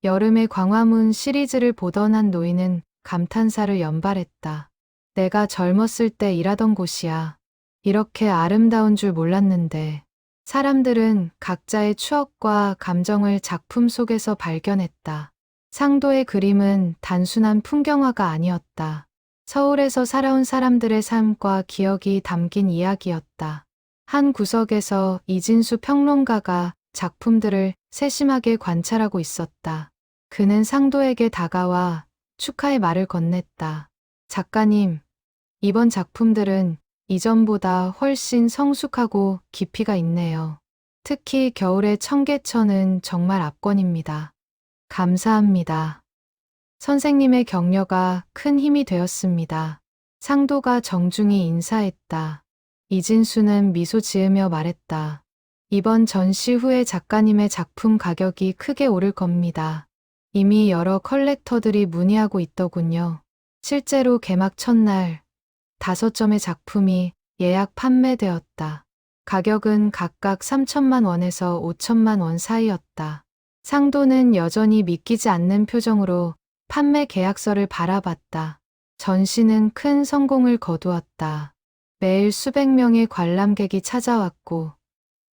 여름의 광화문 시리즈를 보던 한 노인은 감탄사를 연발했다. 내가 젊었을 때 일하던 곳이야. 이렇게 아름다운 줄 몰랐는데. 사람들은 각자의 추억과 감정을 작품 속에서 발견했다. 상도의 그림은 단순한 풍경화가 아니었다. 서울에서 살아온 사람들의 삶과 기억이 담긴 이야기였다. 한 구석에서 이진수 평론가가 작품들을 세심하게 관찰하고 있었다. 그는 상도에게 다가와 축하의 말을 건넸다. 작가님, 이번 작품들은 이전보다 훨씬 성숙하고 깊이가 있네요. 특히 겨울의 청계천은 정말 압권입니다. 감사합니다. 선생님의 격려가 큰 힘이 되었습니다. 상도가 정중히 인사했다. 이진수는 미소 지으며 말했다. 이번 전시 후에 작가님의 작품 가격이 크게 오를 겁니다. 이미 여러 컬렉터들이 문의하고 있더군요. 실제로 개막 첫날 5점의 작품이 예약 판매되었다. 가격은 각각 3천만 원에서 5천만 원 사이였다. 상도는 여전히 믿기지 않는 표정으로 판매 계약서를 바라봤다. 전시는 큰 성공을 거두었다. 매일 수백 명의 관람객이 찾아왔고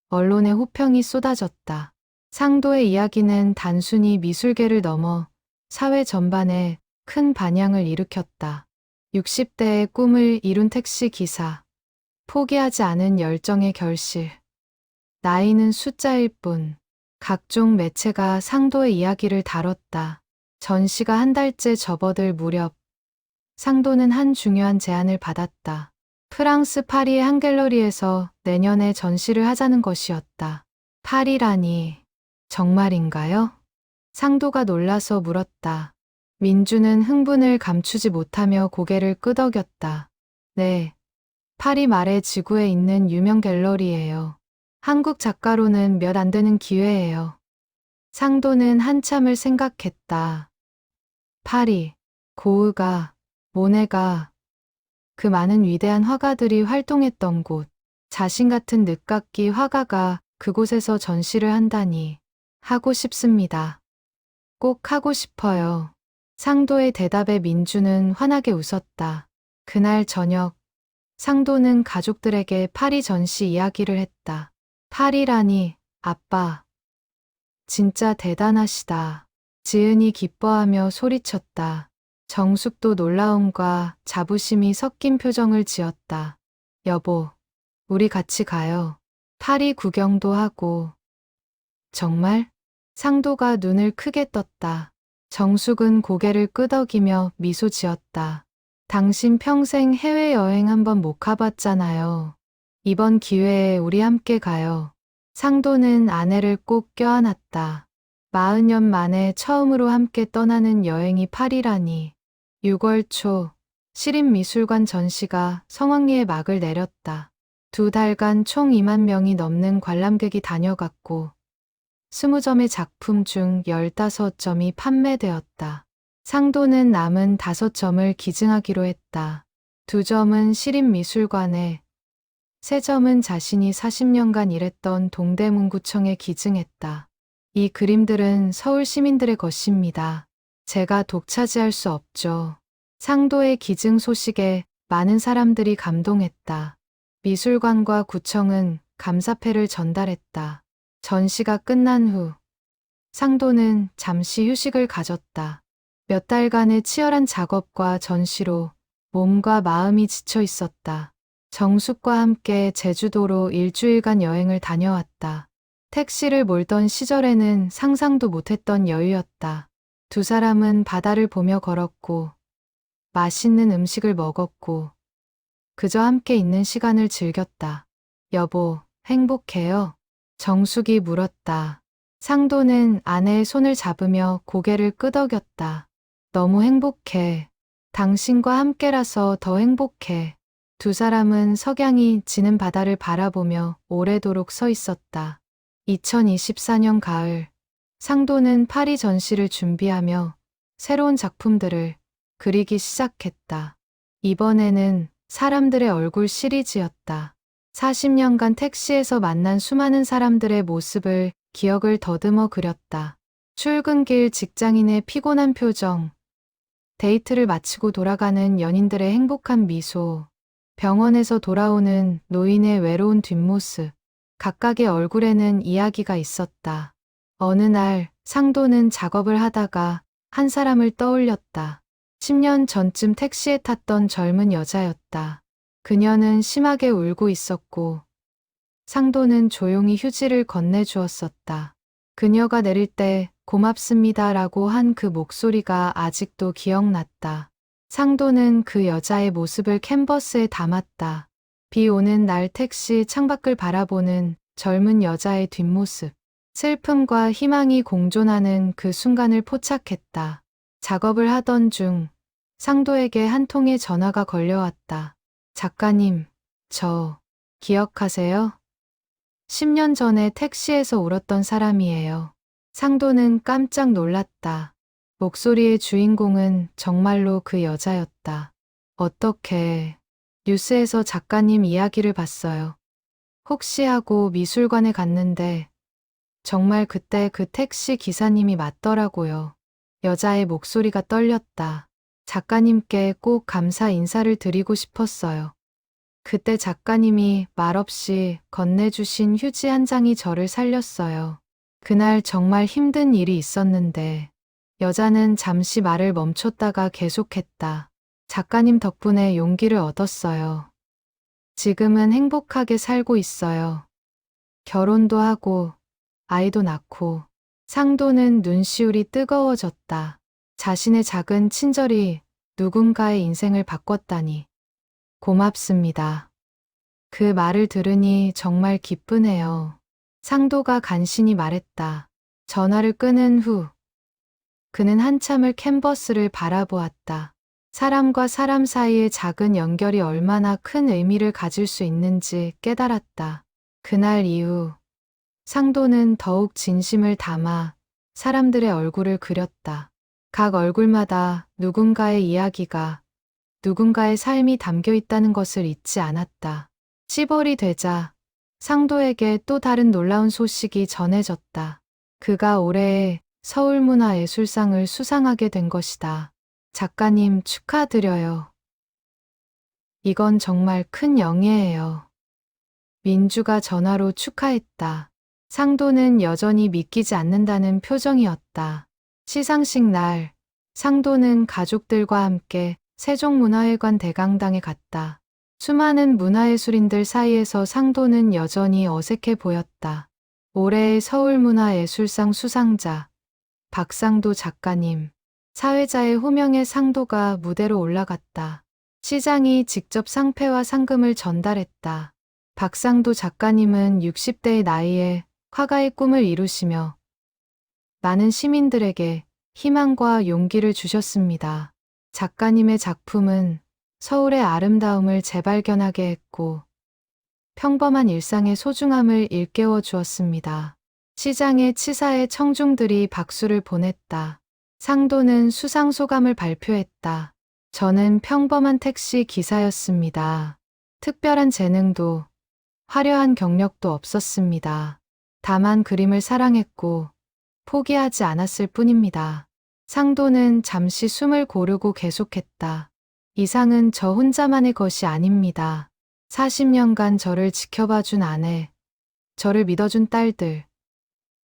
언론의 호평이 쏟아졌다. 상도의 이야기는 단순히 미술계를 넘어 사회 전반에 큰 반향을 일으켰다. 60대의 꿈을 이룬 택시 기사, 포기하지 않은 열정의 결실. 나이는 숫자일 뿐. 각종 매체가 상도의 이야기를 다뤘다. 전시가 한 달째 접어들 무렵 상도는 한 중요한 제안을 받았다. 프랑스 파리의 한 갤러리에서 내년에 전시를 하자는 것이었다. 파리라니, 정말인가요? 상도가 놀라서 물었다. 민주는 흥분을 감추지 못하며 고개를 끄덕였다. 네, 파리 말의 지구에 있는 유명 갤러리예요. 한국 작가로는 몇 안 되는 기회예요. 상도는 한참을 생각했다. 파리, 고흐가, 모네가, 그 많은 위대한 화가들이 활동했던 곳, 자신 같은 늦깎이 화가가 그곳에서 전시를 한다니. 하고 싶습니다. 꼭 하고 싶어요. 상도의 대답에 민주는 환하게 웃었다. 그날 저녁, 상도는 가족들에게 파리 전시 이야기를 했다. 파리라니, 아빠. 진짜 대단하시다. 지은이 기뻐하며 소리쳤다. 정숙도 놀라움과 자부심이 섞인 표정을 지었다. 여보, 우리 같이 가요. 파리 구경도 하고. 정말? 상도가 눈을 크게 떴다. 정숙은 고개를 끄덕이며 미소 지었다. 당신 평생 해외여행 한번 못 가봤잖아요. 이번 기회에 우리 함께 가요. 상도는 아내를 꼭 껴안았다. 40년 만에 처음으로 함께 떠나는 여행이 파리라니. 6월 초 시립미술관 전시가 성황리에 막을 내렸다. 2달간 총 2만 명이 넘는 관람객이 다녀갔고 20점의 작품 중 15점이 판매되었다. 상도는 남은 5점을 기증하기로 했다. 2점은 시립미술관에, 3점은 자신이 40년간 일했던 동대문구청에 기증했다. 이 그림들은 서울 시민들의 것입니다. 제가 독차지할 수 없죠. 상도의 기증 소식에 많은 사람들이 감동했다. 미술관과 구청은 감사패를 전달했다. 전시가 끝난 후 상도는 잠시 휴식을 가졌다. 몇 달간의 치열한 작업과 전시로 몸과 마음이 지쳐 있었다. 정숙과 함께 제주도로 일주일간 여행을 다녀왔다. 택시를 몰던 시절에는 상상도 못했던 여유였다. 2 사람은 바다를 보며 걸었고 맛있는 음식을 먹었고 그저 함께 있는 시간을 즐겼다. 여보, 행복해요? 정숙이 물었다. 상도는 아내의 손을 잡으며 고개를 끄덕였다. 너무 행복해. 당신과 함께라서 더 행복해. 두 사람은 석양이 지는 바다를 바라보며 오래도록 서 있었다. 2024년 가을, 상도는 파리 전시를 준비하며 새로운 작품들을 그리기 시작했다. 이번에는 사람들의 얼굴 시리즈였다. 40년간 택시에서 만난 수많은 사람들의 모습을 기억을 더듬어 그렸다. 출근길 직장인의 피곤한 표정, 데이트를 마치고 돌아가는 연인들의 행복한 미소, 병원에서 돌아오는 노인의 외로운 뒷모습, 각각의 얼굴에는 이야기가 있었다. 어느 날 상도는 작업을 하다가 한 사람을 떠올렸다. 10년 전쯤 택시에 탔던 젊은 여자였다. 그녀는 심하게 울고 있었고 상도는 조용히 휴지를 건네주었었다. 그녀가 내릴 때 고맙습니다라고 한 그 목소리가 아직도 기억났다. 상도는 그 여자의 모습을 캔버스에 담았다. 비 오는 날 택시 창밖을 바라보는 젊은 여자의 뒷모습. 슬픔과 희망이 공존하는 그 순간을 포착했다. 작업을 하던 중 상도에게 한 통의 전화가 걸려왔다. 작가님, 저 기억하세요? 10년 전에 택시에서 울었던 사람이에요. 상도는 깜짝 놀랐다. 목소리의 주인공은 정말로 그 여자였다. 어떻게, 뉴스에서 작가님 이야기를 봤어요. 혹시 하고 미술관에 갔는데 정말 그때 그 택시 기사님이 맞더라고요. 여자의 목소리가 떨렸다. 작가님께 꼭 감사 인사를 드리고 싶었어요. 그때 작가님이 말없이 건네주신 휴지 한 장이 저를 살렸어요. 그날 정말 힘든 일이 있었는데 여자는 잠시 말을 멈췄다가 계속했다. 작가님 덕분에 용기를 얻었어요. 지금은 행복하게 살고 있어요. 결혼도 하고 아이도 낳고. 상도는 눈시울이 뜨거워졌다. 자신의 작은 친절이 누군가의 인생을 바꿨다니. 고맙습니다. 그 말을 들으니 정말 기쁘네요. 상도가 간신히 말했다. 전화를 끊은 후 그는 한참을 캔버스를 바라보았다. 사람과 사람 사이의 작은 연결이 얼마나 큰 의미를 가질 수 있는지 깨달았다. 그날 이후 상도는 더욱 진심을 담아 사람들의 얼굴을 그렸다. 각 얼굴마다 누군가의 이야기가, 누군가의 삶이 담겨 있다는 것을 잊지 않았다. 10월이 되자 상도에게 또 다른 놀라운 소식이 전해졌다. 그가 올해의 서울문화예술상을 수상하게 된 것이다. 작가님 축하드려요. 이건 정말 큰 영예예요. 민주가 전화로 축하했다. 상도는 여전히 믿기지 않는다는 표정이었다. 시상식 날, 상도는 가족들과 함께 세종문화회관 대강당에 갔다. 수많은 문화예술인들 사이에서 상도는 여전히 어색해 보였다. 올해의 서울문화예술상 수상자, 박상도 작가님, 사회자의 호명에 상도가 무대로 올라갔다. 시장이 직접 상패와 상금을 전달했다. 박상도 작가님은 60대의 나이에 화가의 꿈을 이루시며 많은 시민들에게 희망과 용기를 주셨습니다. 작가님의 작품은 서울의 아름다움을 재발견하게 했고 평범한 일상의 소중함을 일깨워 주었습니다. 시장의 치사의 청중들이 박수를 보냈다. 상도는 수상 소감을 발표했다. 저는 평범한 택시 기사였습니다. 특별한 재능도 화려한 경력도 없었습니다. 다만 그림을 사랑했고 포기하지 않았을 뿐입니다. 상도는 잠시 숨을 고르고 계속했다. 이 상은 저 혼자만의 것이 아닙니다. 40년간 저를 지켜봐준 아내, 저를 믿어준 딸들,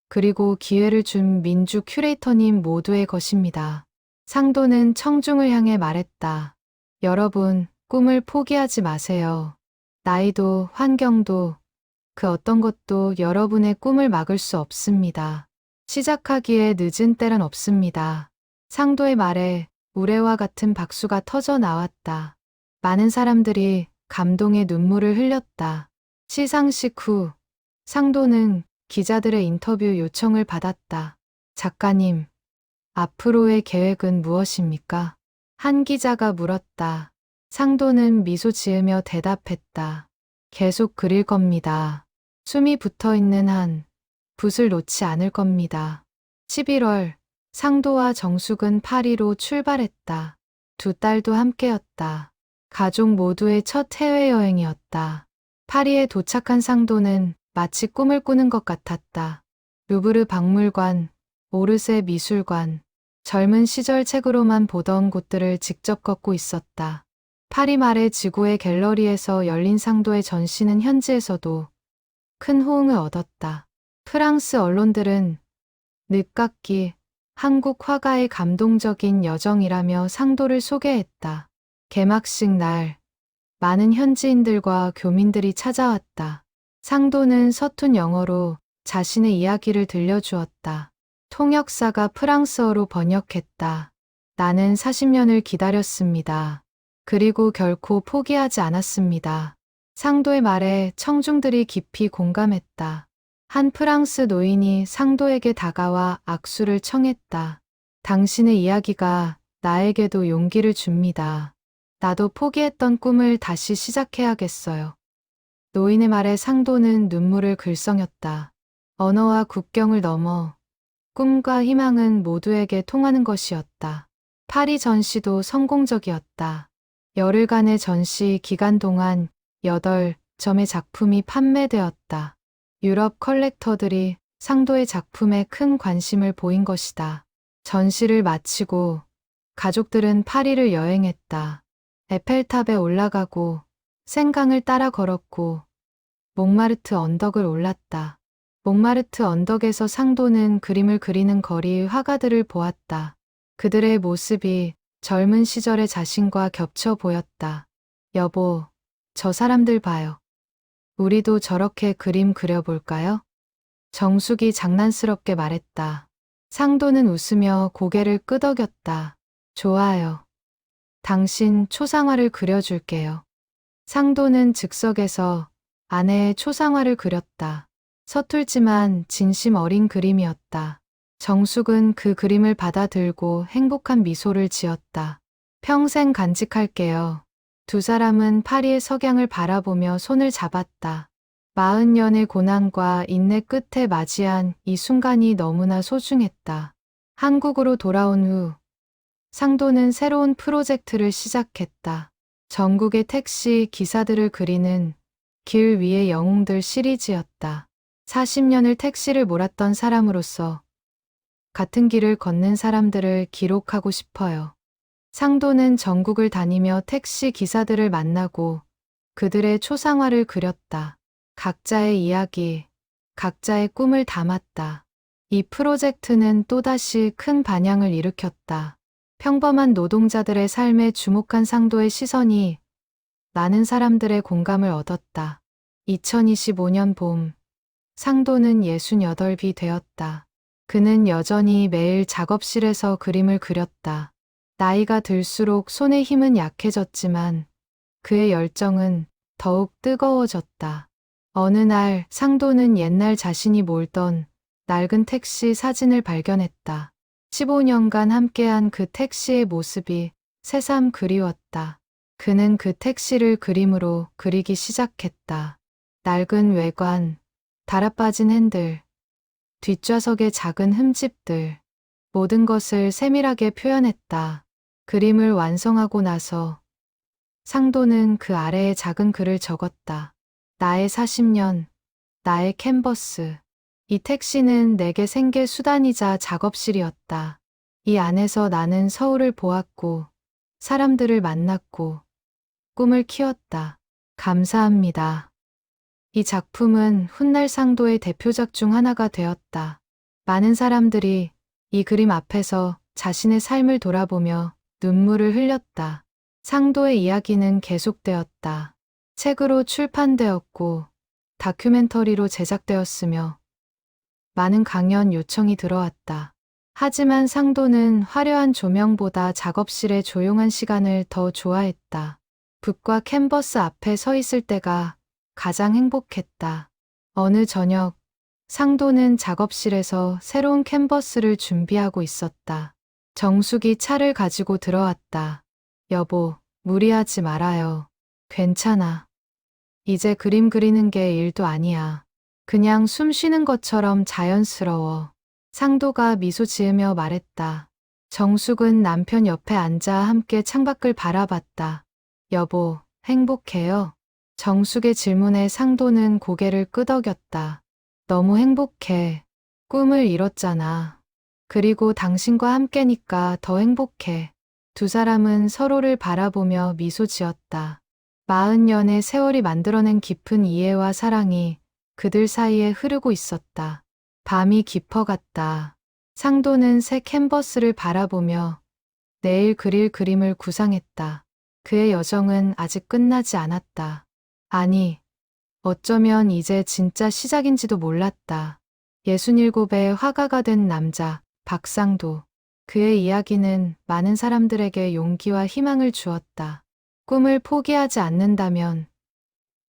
그리고 기회를 준 민주 큐레이터님 모두의 것입니다. 상도는 청중을 향해 말했다. 여러분, 꿈을 포기하지 마세요. 나이도 환경도 그 어떤 것도 여러분의 꿈을 막을 수 없습니다. 시작하기에 늦은 때란 없습니다. 상도의 말에 우레와 같은 박수가 터져 나왔다. 많은 사람들이 감동의 눈물을 흘렸다. 시상식 후 상도는 기자들의 인터뷰 요청을 받았다. 작가님, 앞으로의 계획은 무엇입니까? 한 기자가 물었다. 상도는 미소 지으며 대답했다. 계속 그릴 겁니다. 숨이 붙어 있는 한 붓을 놓지 않을 겁니다. 11월, 상도와 정숙은 파리로 출발했다. 두 딸도 함께였다. 가족 모두의 첫 해외여행이었다. 파리에 도착한 상도는 마치 꿈을 꾸는 것 같았다. 루브르 박물관, 오르세 미술관, 젊은 시절 책으로만 보던 곳들을 직접 걷고 있었다. 파리 말의 지구의 갤러리에서 열린 상도의 전시는 현지에서도 큰 호응을 얻었다. 프랑스 언론들은 늦깎이 한국 화가의 감동적인 여정이라며 상도를 소개했다. 개막식 날, 많은 현지인들과 교민들이 찾아왔다. 상도는 서툰 영어로 자신의 이야기를 들려주었다. 통역사가 프랑스어로 번역했다. 나는 40년을 기다렸습니다. 그리고 결코 포기하지 않았습니다. 상도의 말에 청중들이 깊이 공감했다. 한 프랑스 노인이 상도에게 다가와 악수를 청했다. 당신의 이야기가 나에게도 용기를 줍니다. 나도 포기했던 꿈을 다시 시작해야겠어요. 노인의 말에 상도는 눈물을 글썽였다. 언어와 국경을 넘어 꿈과 희망은 모두에게 통하는 것이었다. 파리 전시도 성공적이었다. 열흘간의 전시 기간 동안 8점의 작품이 판매되었다. 유럽 컬렉터들이 상도의 작품에 큰 관심을 보인 것이다. 전시를 마치고 가족들은 파리를 여행했다. 에펠탑에 올라가고 생강을 따라 걸었고 몽마르트 언덕을 올랐다. 몽마르트 언덕에서 상도는 그림을 그리는 거리의 화가들을 보았다. 그들의 모습이 젊은 시절의 자신과 겹쳐 보였다. 여보, 저 사람들 봐요. 우리도 저렇게 그림 그려볼까요? 정숙이 장난스럽게 말했다. 상도는 웃으며 고개를 끄덕였다. 좋아요. 당신 초상화를 그려줄게요. 상도는 즉석에서 아내의 초상화를 그렸다. 서툴지만 진심 어린 그림이었다. 정숙은 그 그림을 받아들고 행복한 미소를 지었다. 평생 간직할게요. 두 사람은 파리의 석양을 바라보며 손을 잡았다. 40년의 고난과 인내 끝에 맞이한 이 순간이 너무나 소중했다. 한국으로 돌아온 후 상도는 새로운 프로젝트를 시작했다. 전국의 택시 기사들을 그리는 길 위의 영웅들 시리즈였다. 40년을 택시를 몰았던 사람으로서 같은 길을 걷는 사람들을 기록하고 싶어요. 상도는 전국을 다니며 택시 기사들을 만나고 그들의 초상화를 그렸다. 각자의 이야기, 각자의 꿈을 담았다. 이 프로젝트는 또다시 큰 반향을 일으켰다. 평범한 노동자들의 삶에 주목한 상도의 시선이 많은 사람들의 공감을 얻었다. 2025년 봄, 상도는 68이 되었다. 그는 여전히 매일 작업실에서 그림을 그렸다. 나이가 들수록 손의 힘은 약해졌지만 그의 열정은 더욱 뜨거워졌다. 어느 날 상도는 옛날 자신이 몰던 낡은 택시 사진을 발견했다. 15년간 함께한 그 택시의 모습이 새삼 그리웠다. 그는 그 택시를 그림으로 그리기 시작했다. 낡은 외관, 달아빠진 핸들, 뒷좌석의 작은 흠집들, 모든 것을 세밀하게 표현했다. 그림을 완성하고 나서 상도는 그 아래에 작은 글을 적었다. 나의 40년, 나의 캔버스. 이 택시는 내게 생계 수단이자 작업실이었다. 이 안에서 나는 서울을 보았고, 사람들을 만났고, 꿈을 키웠다. 감사합니다. 이 작품은 훗날 상도의 대표작 중 하나가 되었다. 많은 사람들이 이 그림 앞에서 자신의 삶을 돌아보며 눈물을 흘렸다. 상도의 이야기는 계속되었다. 책으로 출판되었고 다큐멘터리로 제작되었으며 많은 강연 요청이 들어왔다. 하지만 상도는 화려한 조명보다 작업실의 조용한 시간을 더 좋아했다. 붓과 캔버스 앞에 서 있을 때가 가장 행복했다. 어느 저녁 상도는 작업실에서 새로운 캔버스를 준비하고 있었다. 정숙이 차를 가지고 들어왔다. 여보, 무리하지 말아요. 괜찮아. 이제 그림 그리는 게 일도 아니야. 그냥 숨 쉬는 것처럼 자연스러워. 상도가 미소 지으며 말했다. 정숙은 남편 옆에 앉아 함께 창밖을 바라봤다. 여보, 행복해요? 정숙의 질문에 상도는 고개를 끄덕였다. 너무 행복해. 꿈을 이뤘잖아. 그리고 당신과 함께니까 더 행복해. 두 사람은 서로를 바라보며 미소 지었다. 40년의 세월이 만들어낸 깊은 이해와 사랑이 그들 사이에 흐르고 있었다. 밤이 깊어갔다. 상도는 새 캔버스를 바라보며 내일 그릴 그림을 구상했다. 그의 여정은 아직 끝나지 않았다. 아니, 어쩌면 이제 진짜 시작인지도 몰랐다. 67의 화가가 된 남자, 박상도. 그의 이야기는 많은 사람들에게 용기와 희망을 주었다. 꿈을 포기하지 않는다면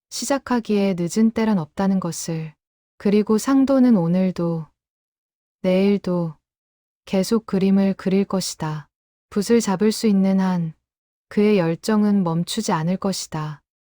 시작하기에 늦은 때란 없다는 것을. 그리고 상도는 오늘도, 내일도 계속 그림을 그릴 것이다. 붓을 잡을 수 있는 한 그의 열정은 멈추지 않을 것이다.